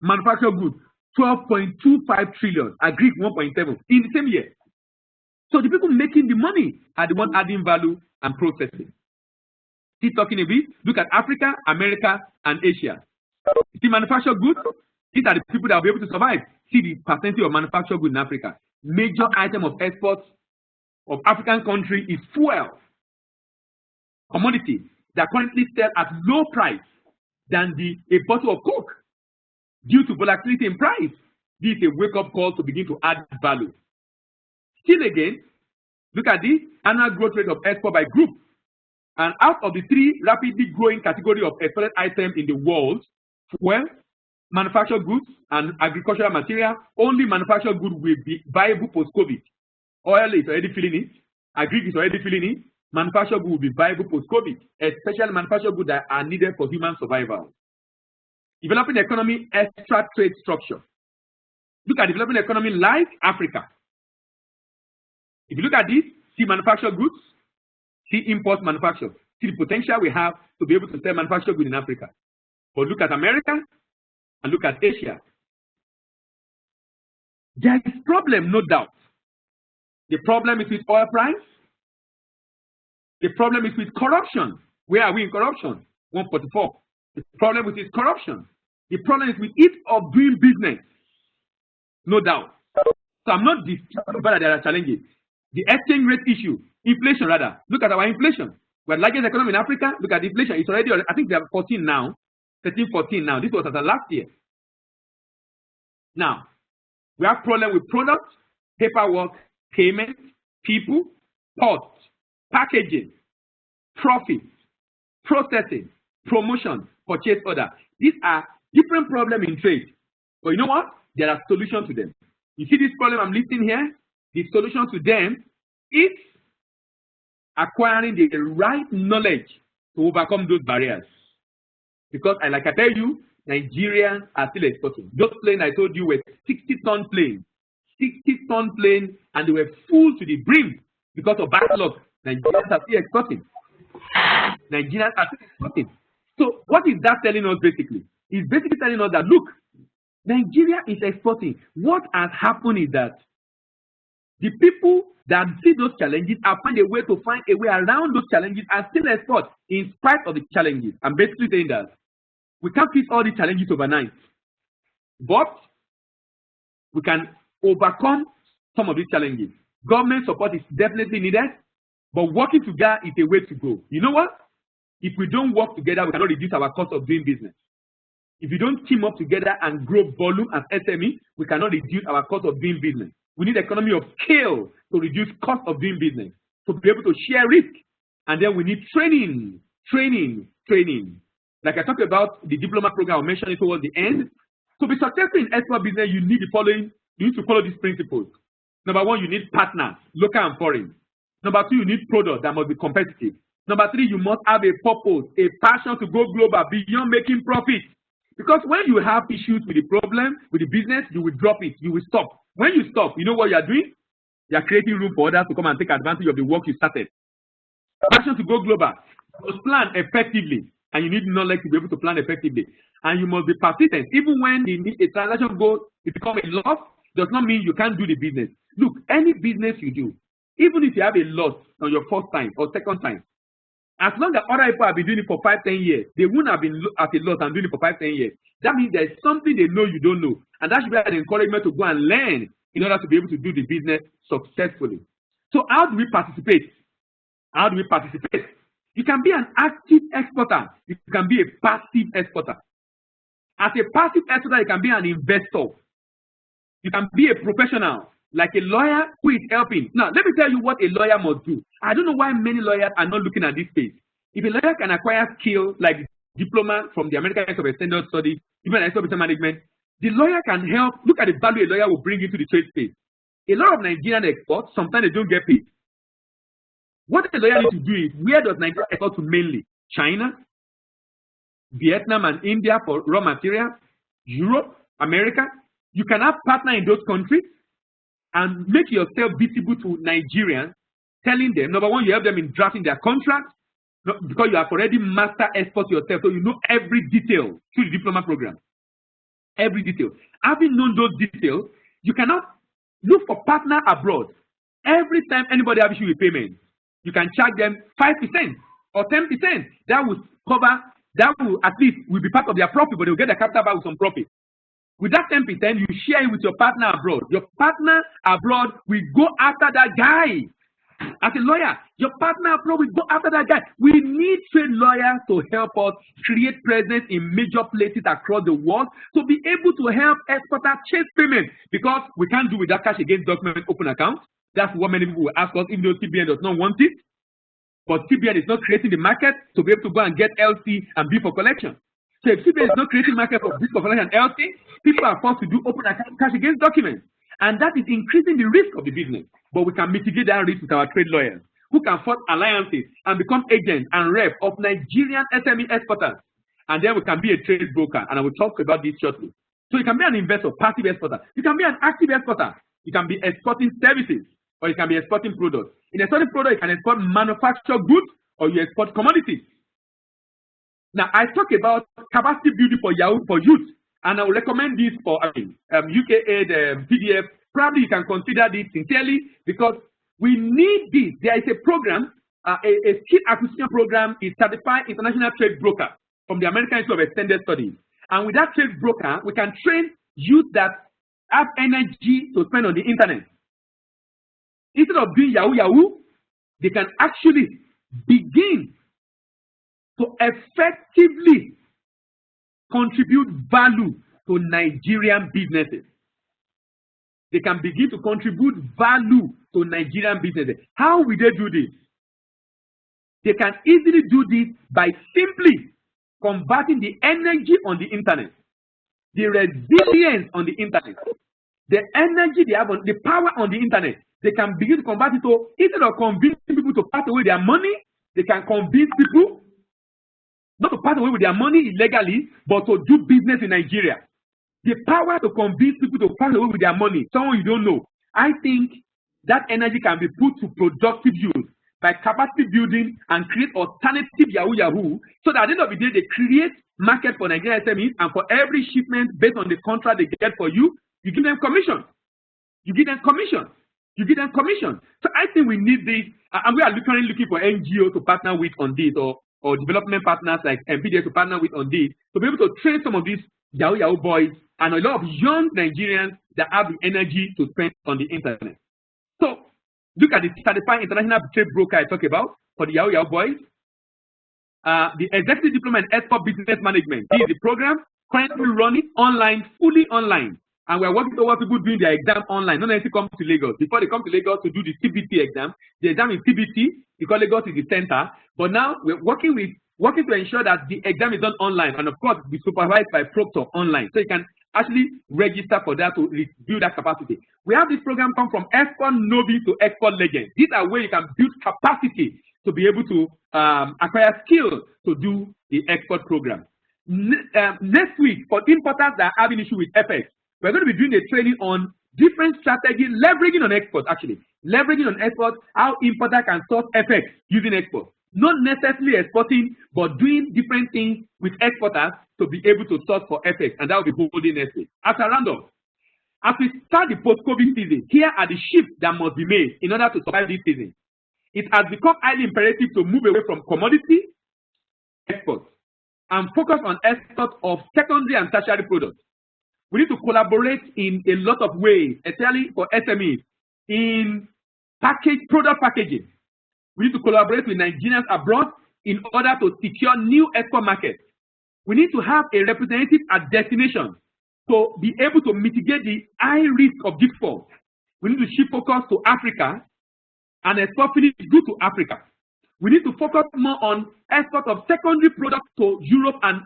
Manufactured goods 12.25 trillion. Agri 1.7 in the same year. So the people making the money are the one adding value and processing. Keep talking a bit. Look at Africa, America, and Asia. See manufactured goods. These are the people that will be able to survive. See the percentage of manufactured goods in Africa. Major item of exports of African country is fuel, commodity that currently sell at low price than a bottle of Coke due to volatility in price. This is a wake-up call to begin to add value. Still again, look at the annual growth rate of export by group. And out of the three rapidly growing category of exported items in the world, fuel, manufactured goods, and agricultural material, only manufactured goods will be viable post-COVID. Oil is already filling it. Agri is already filling it. Manufactured goods will be viable post-COVID, especially manufactured goods that are needed for human survival. Developing economy extra trade structure. Look at developing economy like Africa. If you look at this, see manufactured goods, see import manufacture, see the potential we have to be able to sell manufactured goods in Africa. But look at America and look at Asia. There is problem, no doubt. The problem is with oil price. The problem is with corruption. Where are we in corruption? 144. The problem is with corruption. The problem is with ease of doing business. No doubt. So I'm not disputing that there are challenges. The exchange rate issue, inflation rather. Look at our inflation. We're the largest economy in Africa. Look at the inflation. It's already, I think they are 14 now. 13, 14 now. This was as of last year. Now, we have problem with products, paperwork, payment, people, ports, packaging, profits, processing, promotion, purchase order. These are different problems in trade. But you know what? There are solutions to them. You see this problem I'm listing here? The solution to them is acquiring the right knowledge to overcome those barriers. Because, like I tell you, Nigerians are still exporting. Those planes I told you were 60-ton planes. 60-ton planes, and they were full to the brim because of backlog. Nigerians are still exporting. Nigerians are still exporting. So what is that telling us basically? It's basically telling us that, look, Nigeria is exporting. What has happened is that the people that see those challenges are finding a way to find a way around those challenges and still export in spite of the challenges. I'm basically saying that we can't fix all the challenges overnight, but we can overcome some of these challenges. Government support is definitely needed, but working together is a way to go. You know what? If we don't work together, we cannot reduce our cost of doing business. If we don't team up together and grow volume as SME, we cannot reduce our cost of doing business. We need economy of scale to reduce cost of doing business, to be able to share risk. And then we need training. Like I talked about the diploma program, I mentioned it towards the end. To be successful in export business, you need the following. You need to follow these principles. Number one, you need partners, local and foreign. Number two, you need products that must be competitive. Number three, you must have a purpose, a passion to go global beyond making profit. Because when you have issues with the problem, with the business, you will drop it, you will stop. When you stop, you know what you are doing? You are creating room for others to come and take advantage of the work you started. Passion to go global. You must plan effectively, and you need knowledge to be able to plan effectively. And you must be persistent. Even when a transaction goes, it becomes a loss, does not mean you can't do the business. Look, any business you do, even if you have a loss on your first time or second time, as long as other people have been doing it for 5-10 years, they wouldn't have been at a loss and doing it for 5-10 years. That means there's something they know you don't know. And that should be an encouragement to go and learn in order to be able to do the business successfully. So how do we participate? How do we participate? You can be an active exporter. You can be a passive exporter. As a passive exporter, you can be an investor. You can be a professional, like a lawyer who is helping. Now, let me tell you what a lawyer must do. I don't know why many lawyers are not looking at this space. If a lawyer can acquire skills like diploma from the American Institute of Extended Studies, even Business Management, the lawyer can help. Look at the value a lawyer will bring into the trade space. A lot of Nigerian exports, sometimes they don't get paid. What a lawyer needs to do is, where does Nigeria export to mainly? China, Vietnam and India for raw materials, Europe, America. You can have partners in those countries and make yourself visible to Nigerians, telling them, number one, you help them in drafting their contracts, because you have already mastered export yourself, so you know every detail through the diploma program. Every detail. Having known those details, you cannot look for partner abroad. Every time anybody has issue with payment, you can charge them 5% or 10%. That will cover, that will at least will be part of their profit, but they'll get the capital back with some profit. With that 10%, you share it with your partner abroad. Your partner abroad will go after that guy. As a lawyer, your partner abroad will go after that guy. We need trade lawyers to help us create presence in major places across the world to be able to help exporters chase payment, because we can't do without cash against document open accounts. That's what many people will ask us, even though CBN does not want it. But CBN is not creating the market to be able to go and get LC and bill for collection. So if CBN is not creating market for bill for collection and LC, people are forced to do open account cash against documents. And that is increasing the risk of the business. But we can mitigate that risk with our trade lawyers, who can form alliances and become agents and rep of Nigerian SME exporters. And then we can be a trade broker. And I will talk about this shortly. So you can be an investor, passive exporter. You can be an active exporter. You can be exporting services, or you can be exporting products. In exporting products, you can export manufactured goods, or you export commodities. Now, I talk about capacity building for youth, and I will recommend this for UKAID PDF. Probably you can consider this sincerely, because we need this. There is a program, a skill acquisition program, is Certified International Trade Broker from the American Institute of Extended Studies. And with that trade broker, we can train youth that have energy to spend on the internet. Instead of doing Yahoo, they can actually begin to effectively contribute value to Nigerian businesses. They can begin to contribute value to Nigerian businesses. How will they do this? They can easily do this by simply converting the energy on the internet, the resilience on the internet, the energy they have on the power on the internet. They can begin to convert it to, instead of convincing people to pass away their money, they can convince people not to pass away with their money illegally, but to do business in Nigeria. The power to convince people to pass away with their money, someone you don't know. I think that energy can be put to productive use by capacity building and create alternative Yahoo, so that at the end of the day, they create market for Nigerian SMEs, and for every shipment based on the contract they get for you, you give them commission. You give them commission. You give them commission. So I think we need this, and we are currently looking for NGOs to partner with on this, or development partners like NPEN to partner with on this, to be able to train some of these Yahoo boys and a lot of young Nigerians that have the energy to spend on the internet. So look at the Certified International Trade Broker I talk about for the Yahoo boys. The Executive Diploma in Export Business Management. This is the program currently running online, fully online. And we're working towards people doing their exam online, not necessarily come to Lagos. Before they come to Lagos to do the CBT exam, the exam is CBT, because Lagos is the center. But now we're working to ensure that the exam is done online, and of course be supervised by proctor online. So you can actually register for that to build that capacity. We have this program come from export novice to export legend. These are where you can build capacity to be able to acquire skills to do the export program. Next week, for importers that are having issue with FX, we're going to be doing a training on different strategies, leveraging on export, actually. Leveraging on export, how importer can source FX using export. Not necessarily exporting, but doing different things with exporters to be able to source for FX. And that will be holding next week. As a roundup, as we start the post-COVID season, here are the shifts that must be made in order to survive this season. It has become highly imperative to move away from commodity exports and focus on export of secondary and tertiary products. We need to collaborate in a lot of ways, especially for SMEs, in product packaging. We need to collaborate with Nigerians abroad in order to secure new export markets. We need to have a representative at destination to be able to mitigate the high risk of default. We need to shift focus to Africa and export finished goods to Africa. We need to focus more on export of secondary products to Europe and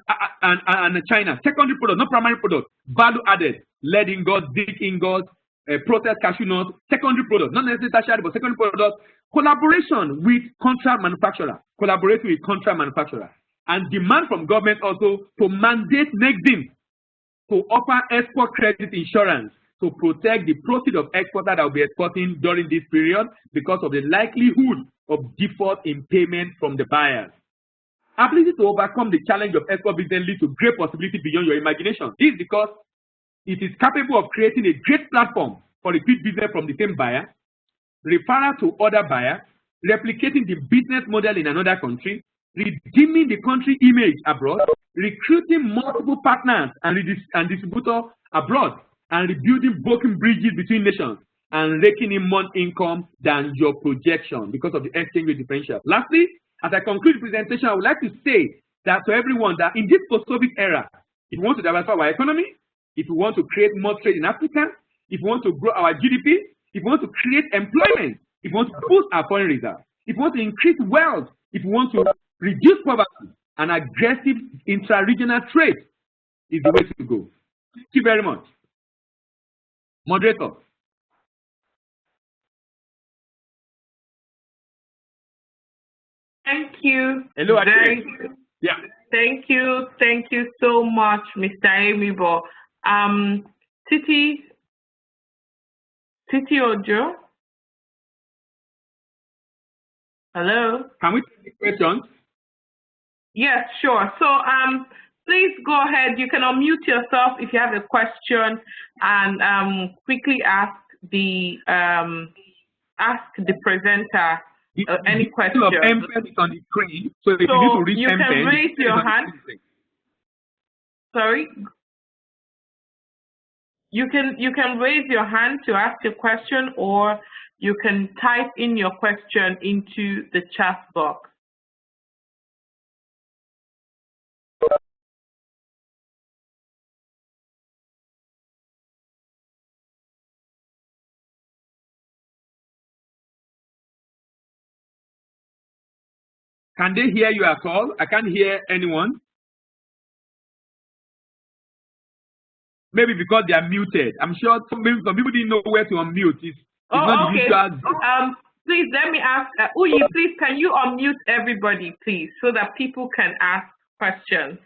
China. Secondary products, not primary products. Value added, lead ingots, zinc ingots, processed cashew nuts, secondary products, not necessarily tertiary, but secondary products. Collaboration with contract manufacturer, collaborating with contract manufacturer, and demand from government also to mandate NEXIM to offer export credit insurance to protect the proceeds of exporters that will be exporting during this period because of the likelihood of default in payment from the buyers. Ability to overcome the challenge of export business leads to great possibility beyond your imagination. This is because it is capable of creating a great platform for repeat business from the same buyer, referral to other buyers, replicating the business model in another country, redeeming the country image abroad, recruiting multiple partners and distributors abroad, and rebuilding broken bridges between nations, and raking in more income than your projection because of the exchange rate differential. Lastly, as I conclude the presentation, I would like to say that to everyone that in this post-COVID era, if we want to diversify our economy, if we want to create more trade in Africa, if we want to grow our GDP, if we want to create employment, if we want to boost our foreign reserve, if we want to increase wealth, if we want to reduce poverty, and aggressive intra-regional trade is the way to go. Thank you very much. Moderator. Thank you. Hello, yeah. Thank you so much, Mr. Ayemibo. Titi Ojo. Hello. Can we take questions? Yes, sure. So please go ahead. You can unmute yourself if you have a question and quickly ask the presenter any question. The NPEN is on the screen, so if you need to reach you NPEN, can raise your hand. Sorry. You can raise your hand to ask a question, or you can type in your question into the chat box. Can they hear you at all? I can't hear anyone. Maybe because they are muted. I'm sure some people didn't know where to unmute. It's not okay. the usual. Please let me ask. Uyi, please can you unmute everybody, please, so that people can ask questions?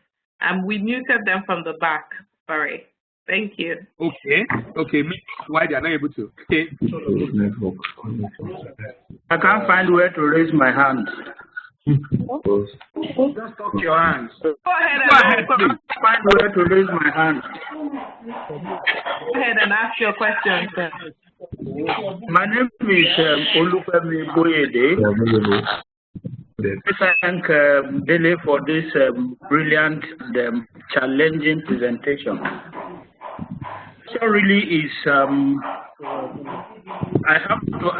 We muted them from the back. Sorry. Thank you. Okay. Why they are not able to? Okay. I can't find where to raise my hand. Just talk your hands. Go ahead, please. Find where to raise my hand. Go ahead and ask your question, sir. My name is Olufemi Boyede. I thank Dele for this brilliant and challenging presentation. So really is I have to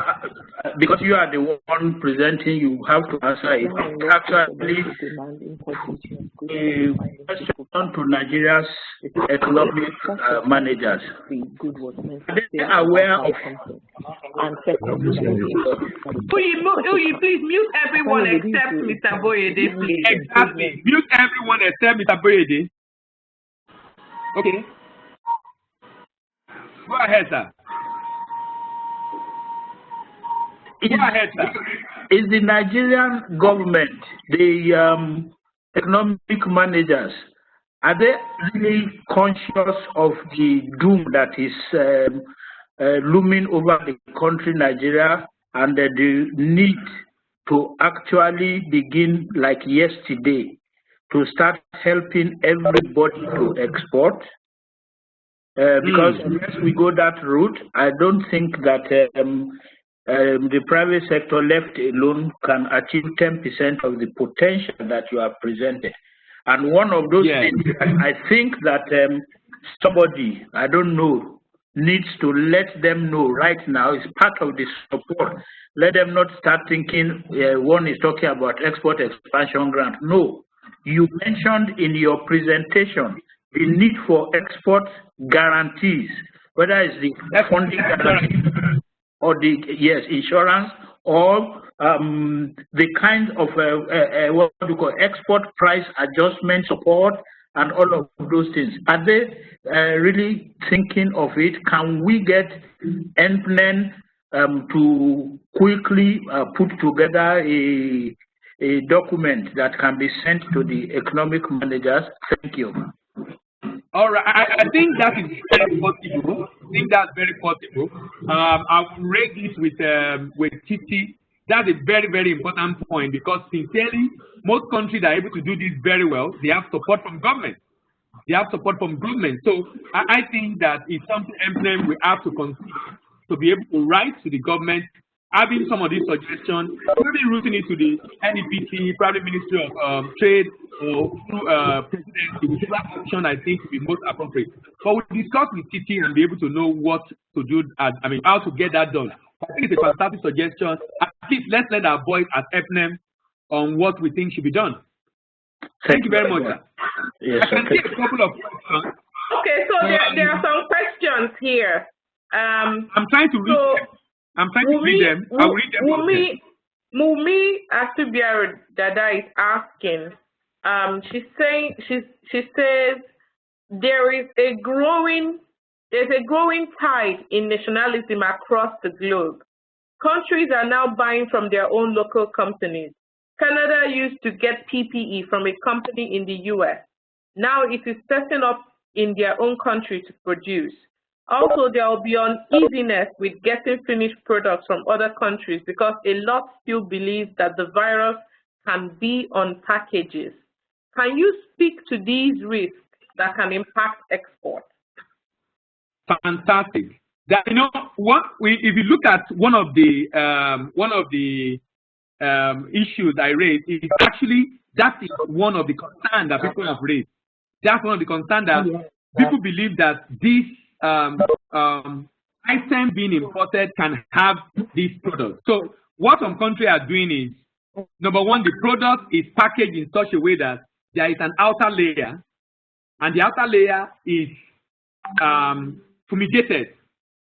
because you are the one presenting, you have to answer it. Actually, a question to Nigeria's economic managers. They are aware of. Please mute everyone except Mr. Boyede, please. Exactly. Mute everyone except Mr. Boyede. Okay. Go ahead, sir. Is the Nigerian government, the economic managers, are they really conscious of the doom that is looming over the country, Nigeria, and the need to actually begin, like yesterday, to start helping everybody to export? Because unless we go that route, I don't think that the private sector left alone can achieve 10% of the potential that you have presented. And one of those things, I think that somebody, I don't know, needs to let them know right now. It's part of the support. Let them not start thinking one is talking about export expansion grant. No, you mentioned in your presentation the need for export guarantees, whether it's the funding guarantee or the insurance, or the kind of what we call export price adjustment support and all of those things. Are they really thinking of it? Can we get NPNEN to quickly put together a document that can be sent to the economic managers? Thank you. All right, I think that is very possible. I think that's very possible. I will raise this with Titi. That's a very, very important point, because sincerely, most countries are able to do this very well. They have support from government. They have support from government. So I think that it's something NPNEN we have to consider, to be able to write to the government, having some of these suggestions, probably routing it to the NEPT, probably Ministry of Trade, or through Presidency, whichever option I think would be most appropriate. But we'll discuss with TT and be able to know what to do, how to get that done. I think it's a fantastic suggestion. At least let's let our voice at NPNEN on what we think should be done. Thank you very much. Yes, I can take a couple of questions. Okay, so there are some questions here. I'm trying to read them. I'm trying to read them. I'll read them. Mumi Atubiara Dada is asking. She says there's a growing tide in nationalism across the globe. Countries are now buying from their own local companies. Canada used to get PPE from a company in the US. Now it is setting up in their own country to produce. Also, there will be uneasiness with getting finished products from other countries because a lot still believe that the virus can be on packages. Can you speak to these risks that can impact export? Fantastic. That, you know, if you look at one of the issues I raised, is actually that is one of the concerns that people have raised. That's one of the concerns that people believe that this item being imported can have this product. So what some countries are doing is, number one, the product is packaged in such a way that there is an outer layer, and the outer layer is fumigated.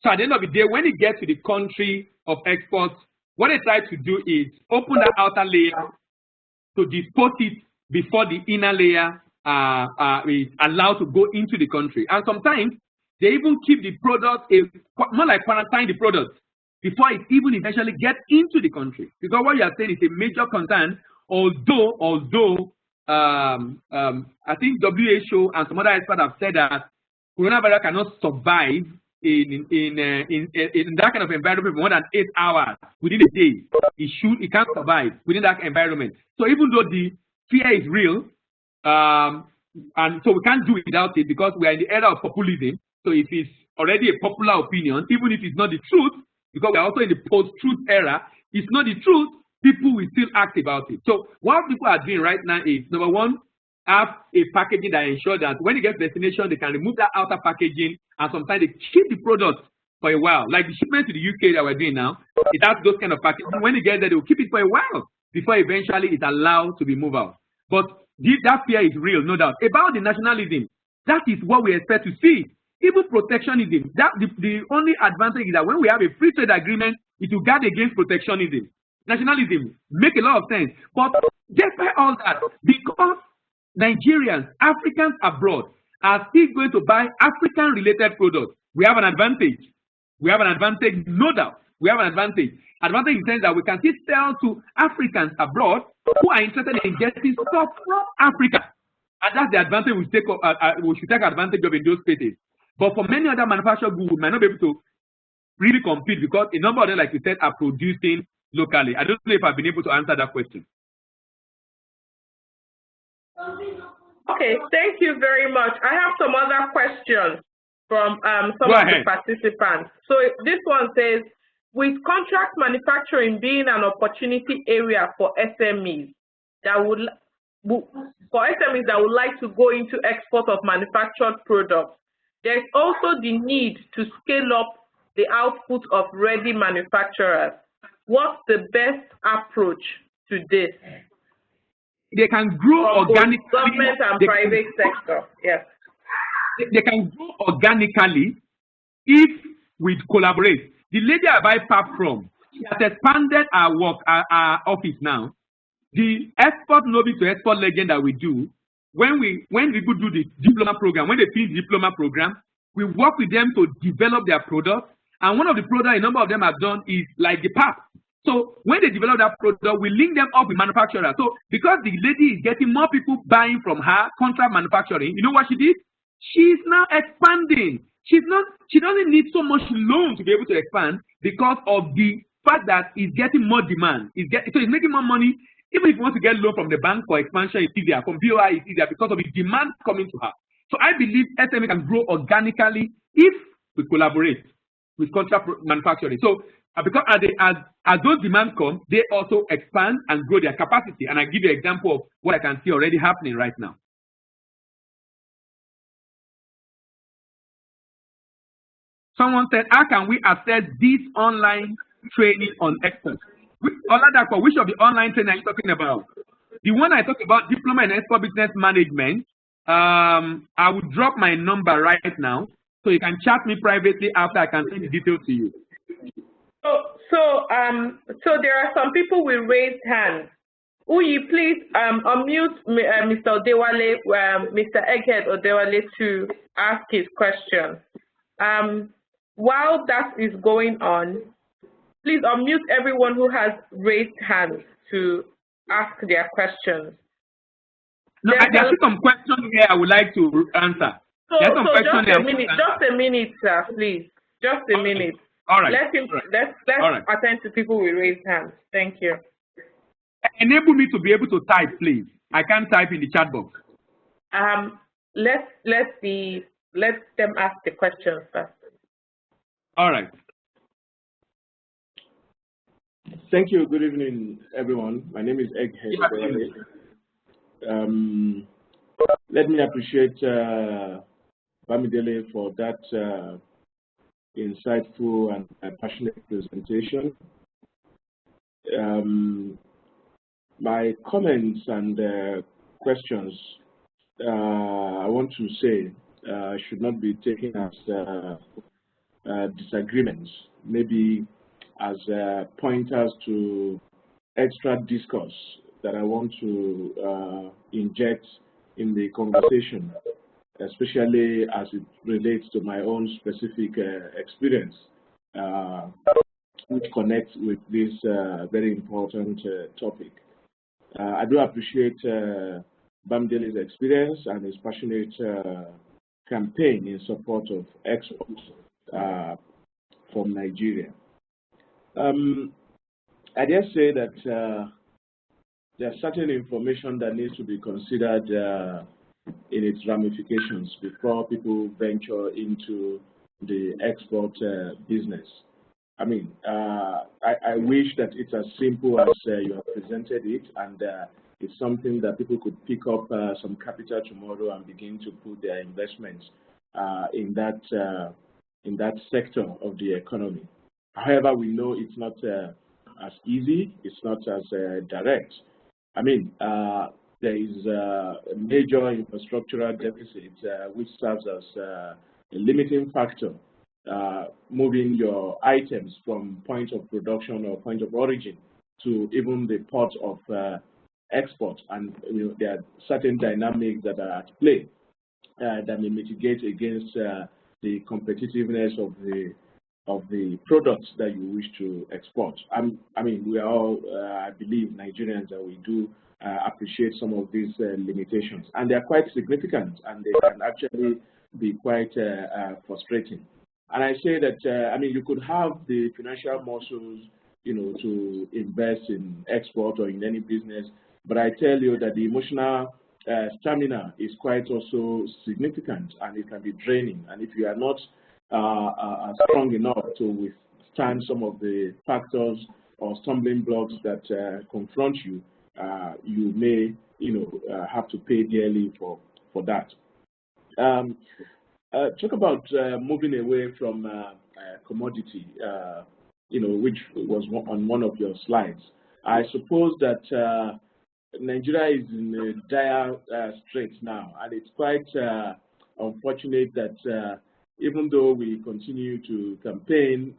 So at the end of the day, when it gets to the country of export, what they try to do is open that outer layer to dispose it before the inner layer is allowed to go into the country. And sometimes they even keep the product, more like quarantine the product before it even eventually gets into the country. Because what you are saying is a major concern, although I think WHO and some other experts have said that coronavirus cannot survive in that kind of environment for more than 8 hours within a day. It can't survive within that environment. So even though the fear is real, and so we can't do it without it, because we are in the era of populism. So if it's already a popular opinion, even if it's not the truth, because we're also in the post-truth era, it's not the truth, people will still act about it. So what people are doing right now is, number one, have a packaging that ensures that when it gets to destination, they can remove that outer packaging, and sometimes they keep the product for a while. Like the shipment to the UK that we're doing now, it has those kind of packaging. When it gets there, they will keep it for a while before eventually it's allowed to be moved out. But that fear is real, no doubt. About the nationalism, that is what we expect to see. Even protectionism, the only advantage is that when we have a free trade agreement, it will guard against protectionism. Nationalism make a lot of sense. But despite all that, because Nigerians, Africans abroad are still going to buy African-related products, we have an advantage. We have an advantage, no doubt. We have an advantage. Advantage in the sense that we can still sell to Africans abroad who are interested in getting stuff from Africa. And that's the advantage we should take advantage of in those places. But for many other manufactured goods, we might not be able to really compete because a number of them, like you said, are producing locally. I don't know if I've been able to answer that question. Okay, thank you very much. I have some other questions from some of the participants. So this one says, with contract manufacturing being an opportunity area for SMEs that would like to go into export of manufactured products, There's also the need to scale up the output of ready manufacturers. What's the best approach to this? They can grow organically. Government and private sector, yes. They can grow organically if we collaborate. The lady I buy pap from, she has expanded our work, our office now. The export Novi to export legend that we do, when people do the diploma program, when they finish the diploma program, we work with them to develop their products. And one of the products a number of them have done is like the pap. So when they develop that product, we link them up with manufacturers. So because the lady is getting more people buying from her, contract manufacturing, you know what she did? She's now expanding. She doesn't need so much loan to be able to expand because of the fact that it's getting more demand. So it's making more money. Even if you want to get loan from the bank for expansion, it's easier. From BOI, it's easier because of the demand coming to her. So I believe SME can grow organically if we collaborate with contract manufacturing. So because as those demands come, they also expand and grow their capacity. And I give you an example of what I can see already happening right now. Someone said, how can we access this online training on export? Which of the online training are you talking about? The one I talked about, Diploma in Export Business Management, I will drop my number right now, so you can chat me privately after I can send the details to you. So there are some people with raised hands. Uyi, please unmute Mr. Odewale, Mr. Egghead Odewale to ask his question. While that is going on, please unmute everyone who has raised hands to ask their questions. No, there are some questions here I would like to answer. So just a minute, sir, please. Just a minute. All right. Let's attend to people with raised hands. Thank you. Enable me to be able to type, please. I can't type in the chat box. Let them ask the questions first. All right. Thank you. Good evening, everyone. My name is Egghead. Let me appreciate Bamidele for that insightful and passionate presentation. My comments and questions, I want to say, should not be taken as disagreements, maybe as pointers to extra discourse that I want to inject in the conversation, especially as it relates to my own specific experience, which connects with this very important topic. I do appreciate Bamidele's experience and his passionate campaign in support of exports from Nigeria. I dare say that there's certain information that needs to be considered in its ramifications before people venture into the export business. I mean, I wish that it's as simple as you have presented it, and it's something that people could pick up some capital tomorrow and begin to put their investments in that sector of the economy. However, we know it's not as easy, it's not as direct. I mean, there is a major infrastructural deficit which serves as a limiting factor, moving your items from point of production or point of origin to even the port of export. And there are certain dynamics that are at play that may mitigate against the competitiveness of the products that you wish to export. I mean, we are all, I believe, Nigerians, and we do appreciate some of these limitations. And they are quite significant, and they can actually be quite frustrating. And I say that, I mean, you could have the financial muscles, to invest in export or in any business, but I tell you that the emotional stamina is quite also significant, and it can be draining. And if you are not strong enough to withstand some of the factors or stumbling blocks that confront you, you may, have to pay dearly for that. Talk about moving away from commodity, which was on one of your slides. I suppose that Nigeria is in a dire straits now, and it's quite unfortunate that even though we continue to campaign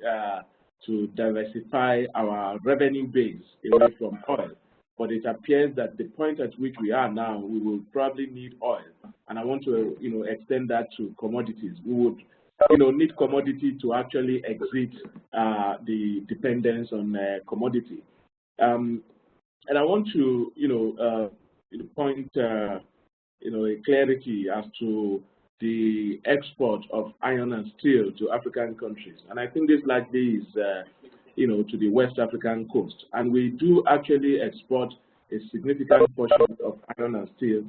to diversify our revenue base away from oil, but it appears that the point at which we are now, we will probably need oil, and I want to, extend that to commodities. We would, need commodity to actually exit the dependence on commodity. And I want to, point, a clarity as to the export of iron and steel to African countries, and I think this likely is, to the West African coast. And we do actually export a significant portion of iron and steel,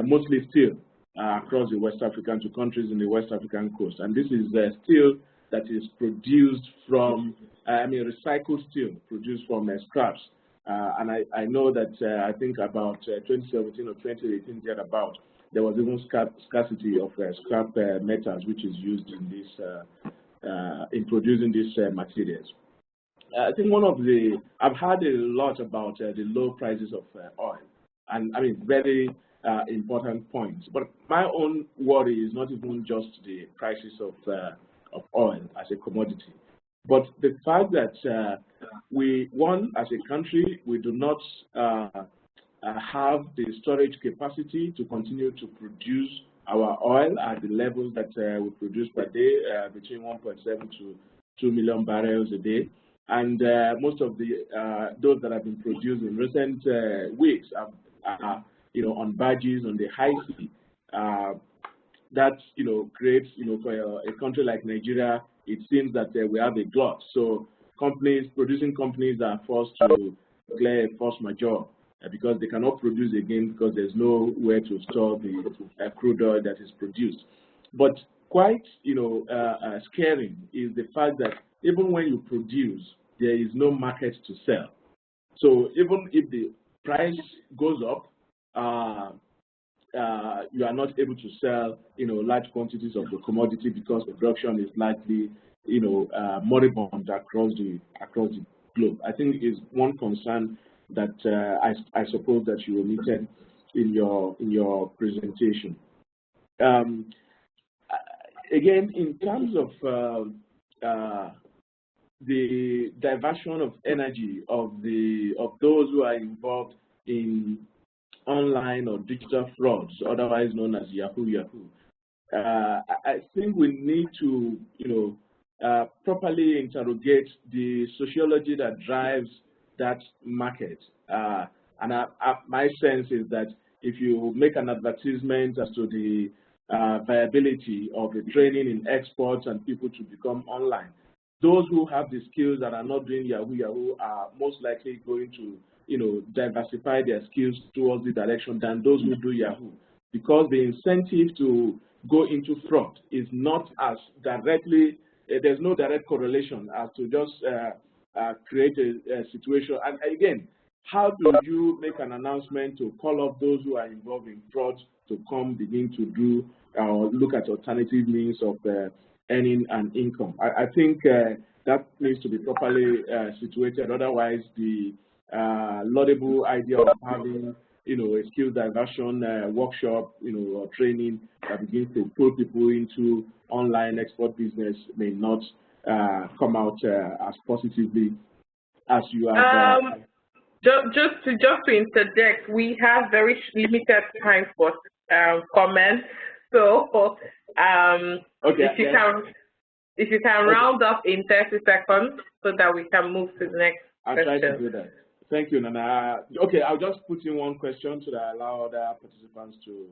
mostly steel, across the West African to countries in the West African coast. And this is steel that is produced from, recycled steel produced from scraps. And I know that I think about 2017 or 2018, thereabout, there was even scarcity of scrap metals, which is used in this in producing these materials. I think I've heard a lot about the low prices of oil, and very important points. But my own worry is not even just the prices of oil as a commodity, but the fact that as a country, we do not have the storage capacity to continue to produce our oil at the levels that we produce per day, between 1.7 to 2 million barrels a day. And most of those that have been produced in recent weeks are on barges on the high sea. That creates, for a country like Nigeria, it seems that we have a glut. So producing companies are forced to declare a force majeure because they cannot produce again because there's nowhere to store the crude oil that is produced. But quite, scaring is the fact that even when you produce, there is no market to sell. So even if the price goes up, you are not able to sell, large quantities of the commodity because production is likely, moribund across the globe. I think is one concern that I suppose that you omitted in your presentation. Again, in terms of the diversion of energy of those who are involved in online or digital frauds, otherwise known as Yahoo. I think we need to, properly interrogate the sociology that drives that market. And my sense is that if you make an advertisement as to the viability of the training in exports and people to become online, those who have the skills that are not doing Yahoo are most likely going to, diversify their skills towards the direction than those who do Yahoo, because the incentive to go into fraud is not as directly, there's no direct correlation as to just create a situation. And again, how do you make an announcement to call up those who are involved in fraud to come begin to do or look at alternative means of earning an income? I think that needs to be properly situated. Otherwise, the laudable idea of having, a skill diversion workshop, or training that begins to pull people into online export business may not come out as positively as you have. Just to interject, we have very limited time for comments. So, okay, if you can round up in 30 seconds so that we can move to the next question. I'll try to do that. Thank you, Nana. Okay, I'll just put in one question so that I allow other participants to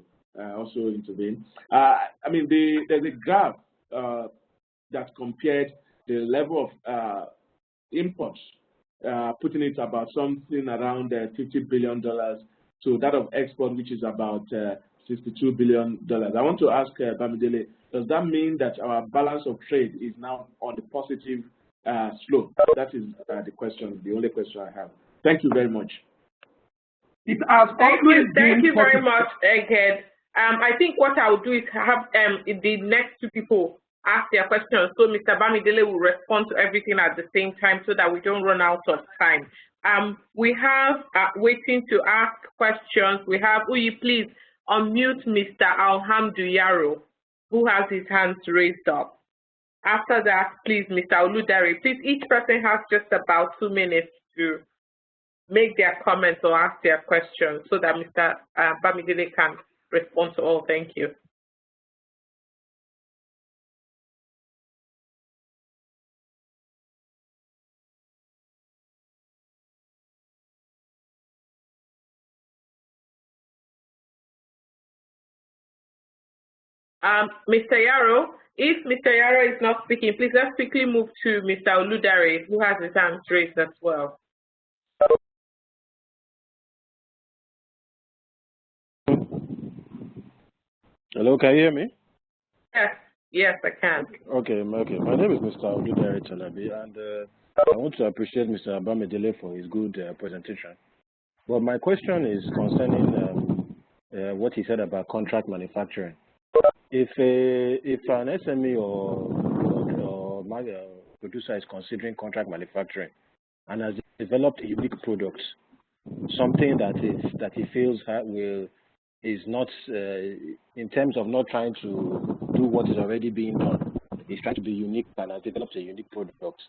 also intervene. There's a graph that compared the level of imports, putting it about something around $50 billion to that of export, which is about $62 billion. I want to ask Bamidele, does that mean that our balance of trade is now on the positive slope? That is the question, the only question I have. Thank you very much. It has Thank you very much, Egghead. I think what I'll do is have the next two people ask their questions. So Mr. Bamidele will respond to everything at the same time so that we don't run out of time. We have waiting to ask questions. We have, will you please unmute Mr. Alhamduyaro, who has his hands raised up. After that, please, Mr. Oludare, please, each person has just about 2 minutes to make their comments or ask their questions so that Mr. Bamidele can respond to all. Thank you. Mr. Yaro, if Mr. Yaro is not speaking, please let's quickly move to Mr. Oludare, who has his hands raised as well. Hello, can you hear me? Yes, I can. Okay. My name is Mr. Oludare Chalabi, and I want to appreciate Mr. Bamidele for his good presentation. But my question is concerning what he said about contract manufacturing. If an SME or producer is considering contract manufacturing and has developed a unique product, something that he feels is not in terms of not trying to do what is already being done, he's trying to be unique and has developed a unique product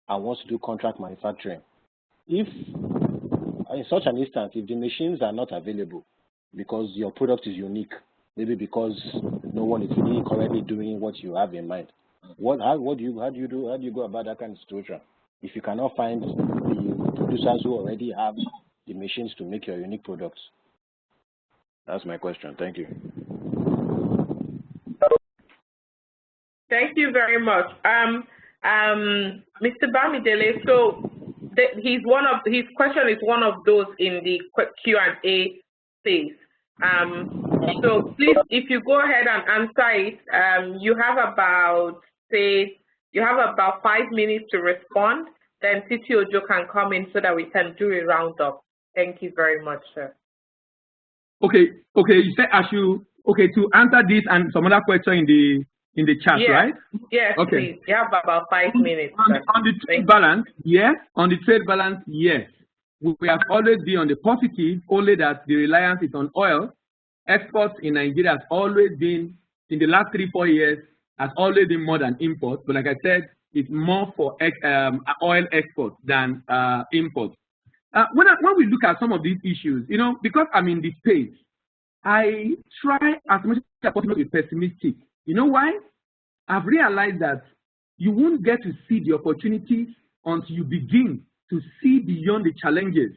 and wants to do contract manufacturing. If in such an instance, if the machines are not available because your product is unique, maybe because no one is really correctly doing what you have in mind, how do you go about that kind of situation if you cannot find the producers who already have the machines to make your unique products? That's my question. Thank you. Thank you very much. Mr. Bamidele, so his question is one of those in the Q&A phase. So please, if you go ahead and answer it, you have about 5 minutes to respond. Then Titi Ojo can come in so that we can do a roundup. Thank you very much, sir. Okay. You said to answer this and some other question in the chat, right? Yes, okay. Please. You have about 5 minutes. On the trade balance, yes. On the trade balance, yes. We have always been on the positive, only that the reliance is on oil. Exports in Nigeria has always been, in the last 3-4 years, has always been more than imports. But like I said, it's more for oil exports than imports. When we look at some of these issues, because I'm in this space, I try as much as possible to be pessimistic. You know why? I've realized that you won't get to see the opportunities until you begin to see beyond the challenges.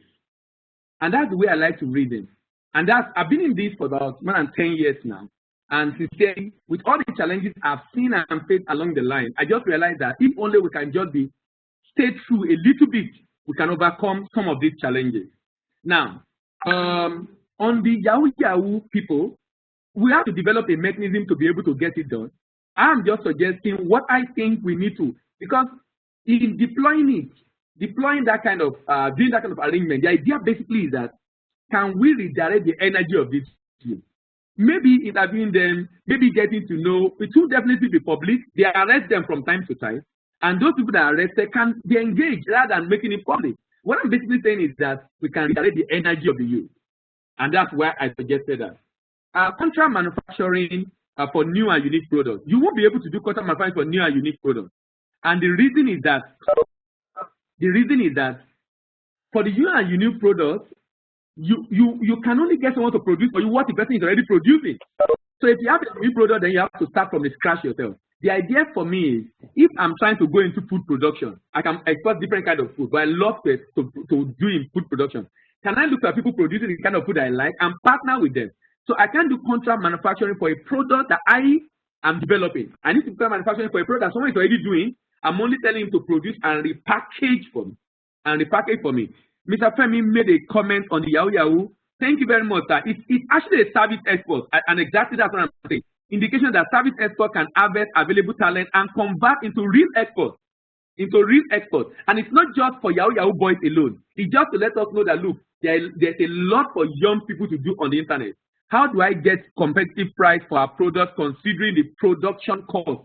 And that's the way I like to read them. And I've been in this for about more than 10 years now. And sincerely, with all the challenges I've seen and faced along the line, I just realized that if only we can just stay true a little bit, we can overcome some of these challenges. Now, on the Yahoo people, we have to develop a mechanism to be able to get it done. I'm just suggesting what I think we need to, because in deploying that kind of, doing that kind of arrangement, the idea basically is that, can we redirect the energy of this team? Maybe interviewing them, maybe getting to know, it will definitely be public. They arrest them from time to time. And those people that are arrested can be engaged rather than making it public. What I'm basically saying is that we can redirect the energy of the youth. And that's why I suggested that. Contract manufacturing for new and unique products. You won't be able to do contract manufacturing for new and unique products. And the reason is that for the new and unique products, you can only get someone to produce for you what the person is already producing. So if you have a new product, then you have to start from the scratch yourself. The idea for me is, if I'm trying to go into food production, I can export different kind of food, but I love to do in food production. Can I look at people producing the kind of food I like and partner with them? So I can do contract manufacturing for a product that I am developing. I need to do manufacturing for a product that someone is already doing. I'm only telling him to produce and repackage for me. Mr. Femi made a comment on the Yahoo. Thank you very much, sir. It's actually a service export, and exactly that's what I'm saying. Indication that service export can harvest available talent and convert into real export. And it's not just for Yahoo boys alone. It's just to let us know that, look, there's a lot for young people to do on the internet. How do I get competitive price for our products considering the production cost?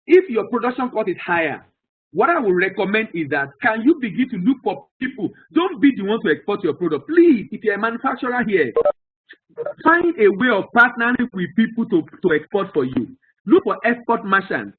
If your production cost is higher, what I would recommend is that can you begin to look for people? Don't be the one to export your product. Please, if you're a manufacturer here, find a way of partnering with people to export for you. Look for export merchants.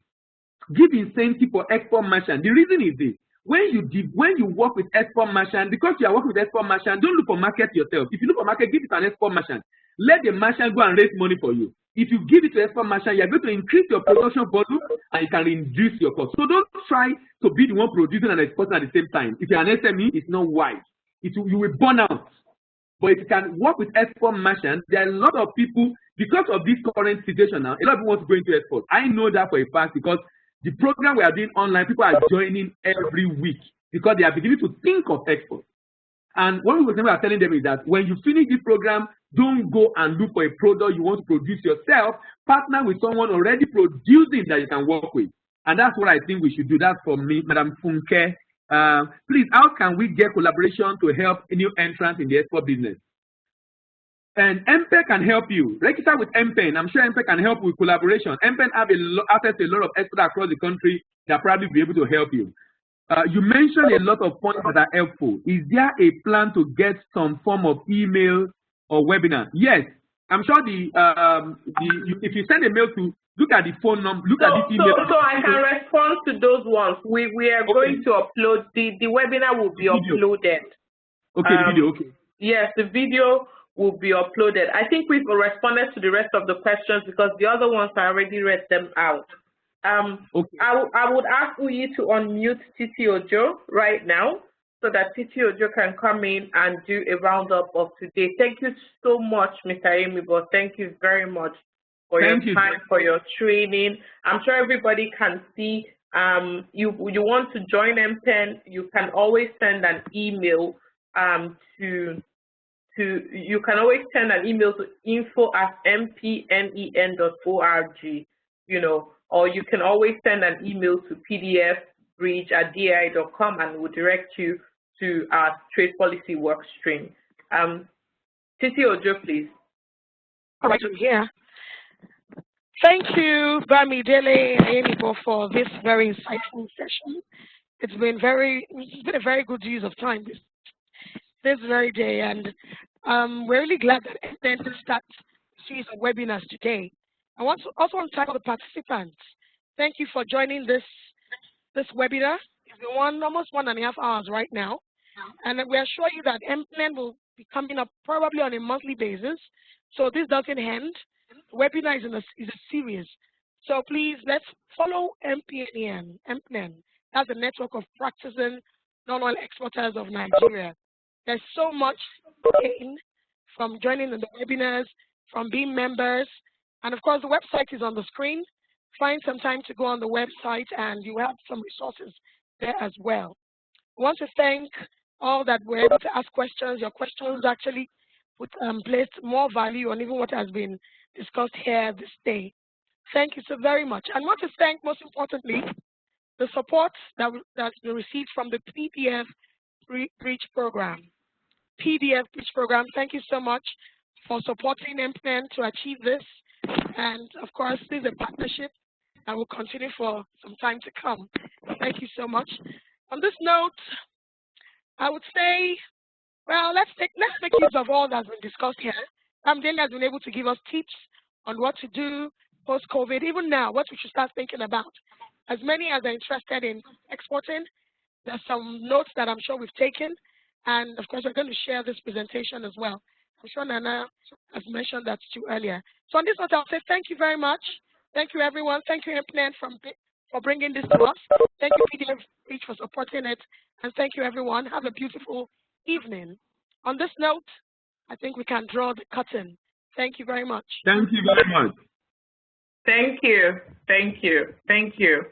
Give incentive for export merchants. The reason is this. When you work with export merchant, because you are working with export merchant, don't look for market yourself. If you look for market, give it to an export merchant. Let the merchant go and raise money for you. If you give it to export merchant, you are going to increase your production volume and you can reduce your cost. So don't try to be the one producing and exporting at the same time. If you're an SME, it's not wise. You will burn out. But if you can work with export merchants, there are a lot of people, because of this current situation now, a lot of people want to go into export. I know that for a fact because the program we are doing online, people are joining every week because they are beginning to think of export. And one of the things we are telling them is that when you finish this program, don't go and look for a product you want to produce yourself. Partner with someone already producing that you can work with. And that's what I think we should do. That's for me, Madam Funke. Please, how can we get collaboration to help new entrants in the export business? And NPEN can help you. Register with NPEN. I'm sure NPEN can help with collaboration. NPEN have access to a lot of experts across the country that probably be able to help you. You mentioned a lot of points that are helpful. Is there a plan to get some form of email or webinar? Yes. I'm sure if you send a mail to, look at the phone number, look at this email. So I can respond to those ones. We are going to upload, the webinar will be uploaded. Okay, the video, okay. Yes, the video will be uploaded. I think we've responded to the rest of the questions because the other ones I already read them out. Okay. I would ask Uyi to unmute Titi Ojo right now so that Titi Ojo can come in and do a roundup of today. Thank you so much, Mr. Ayemibo. Thank you very much for your time, for your training. I'm sure everybody can see you want to join NPEN, you can always send an email you can always send an email to info@npnen.org, or you can always send an email to pdfbridge@dai.com and we'll direct you to our trade policy work stream. Titi Ojo, please. All right, I'm here. Thank you, Bamidele Ayemibo, for this very insightful session. It's been a very good use of time this very day, and we're really glad that NPEN to start a series of webinars today. I want to also thank all the participants. Thank you for joining this webinar. It's been almost 1.5 hours right now, and we assure you that NPEN will be coming up probably on a monthly basis. So this doesn't end. The webinar is a series. So please let's follow NPNEN. That's the network of practicing non-oil exporters of Nigeria. There's so much gain from joining in the webinars, from being members, and of course the website is on the screen. Find some time to go on the website and you have some resources there as well. I want to thank all that were able to ask questions. Your questions actually placed more value on even what has been discussed here this day. Thank you so very much. I want to thank, most importantly, the support that's been received from the PDF Bridge program. Thank you so much for supporting NPEN to achieve this. And of course, this is a partnership that will continue for some time to come. Thank you so much. On this note, I would say, well, let's make use of all that's been discussed here. Bamidele has been able to give us tips on what to do post-COVID, even now, what we should start thinking about. As many as are interested in exporting, there's some notes that I'm sure we've taken. And of course, we're going to share this presentation as well. I'm sure Nana has mentioned that too earlier. So on this note, I'll say thank you very much. Thank you, everyone. Thank you, NPNEN, for bringing this to us. Thank you, PDF Bridge, for supporting it. And thank you, everyone. Have a beautiful evening. On this note, I think we can draw the curtain. Thank you very much. Thank you very much. Thank you. Thank you. Thank you.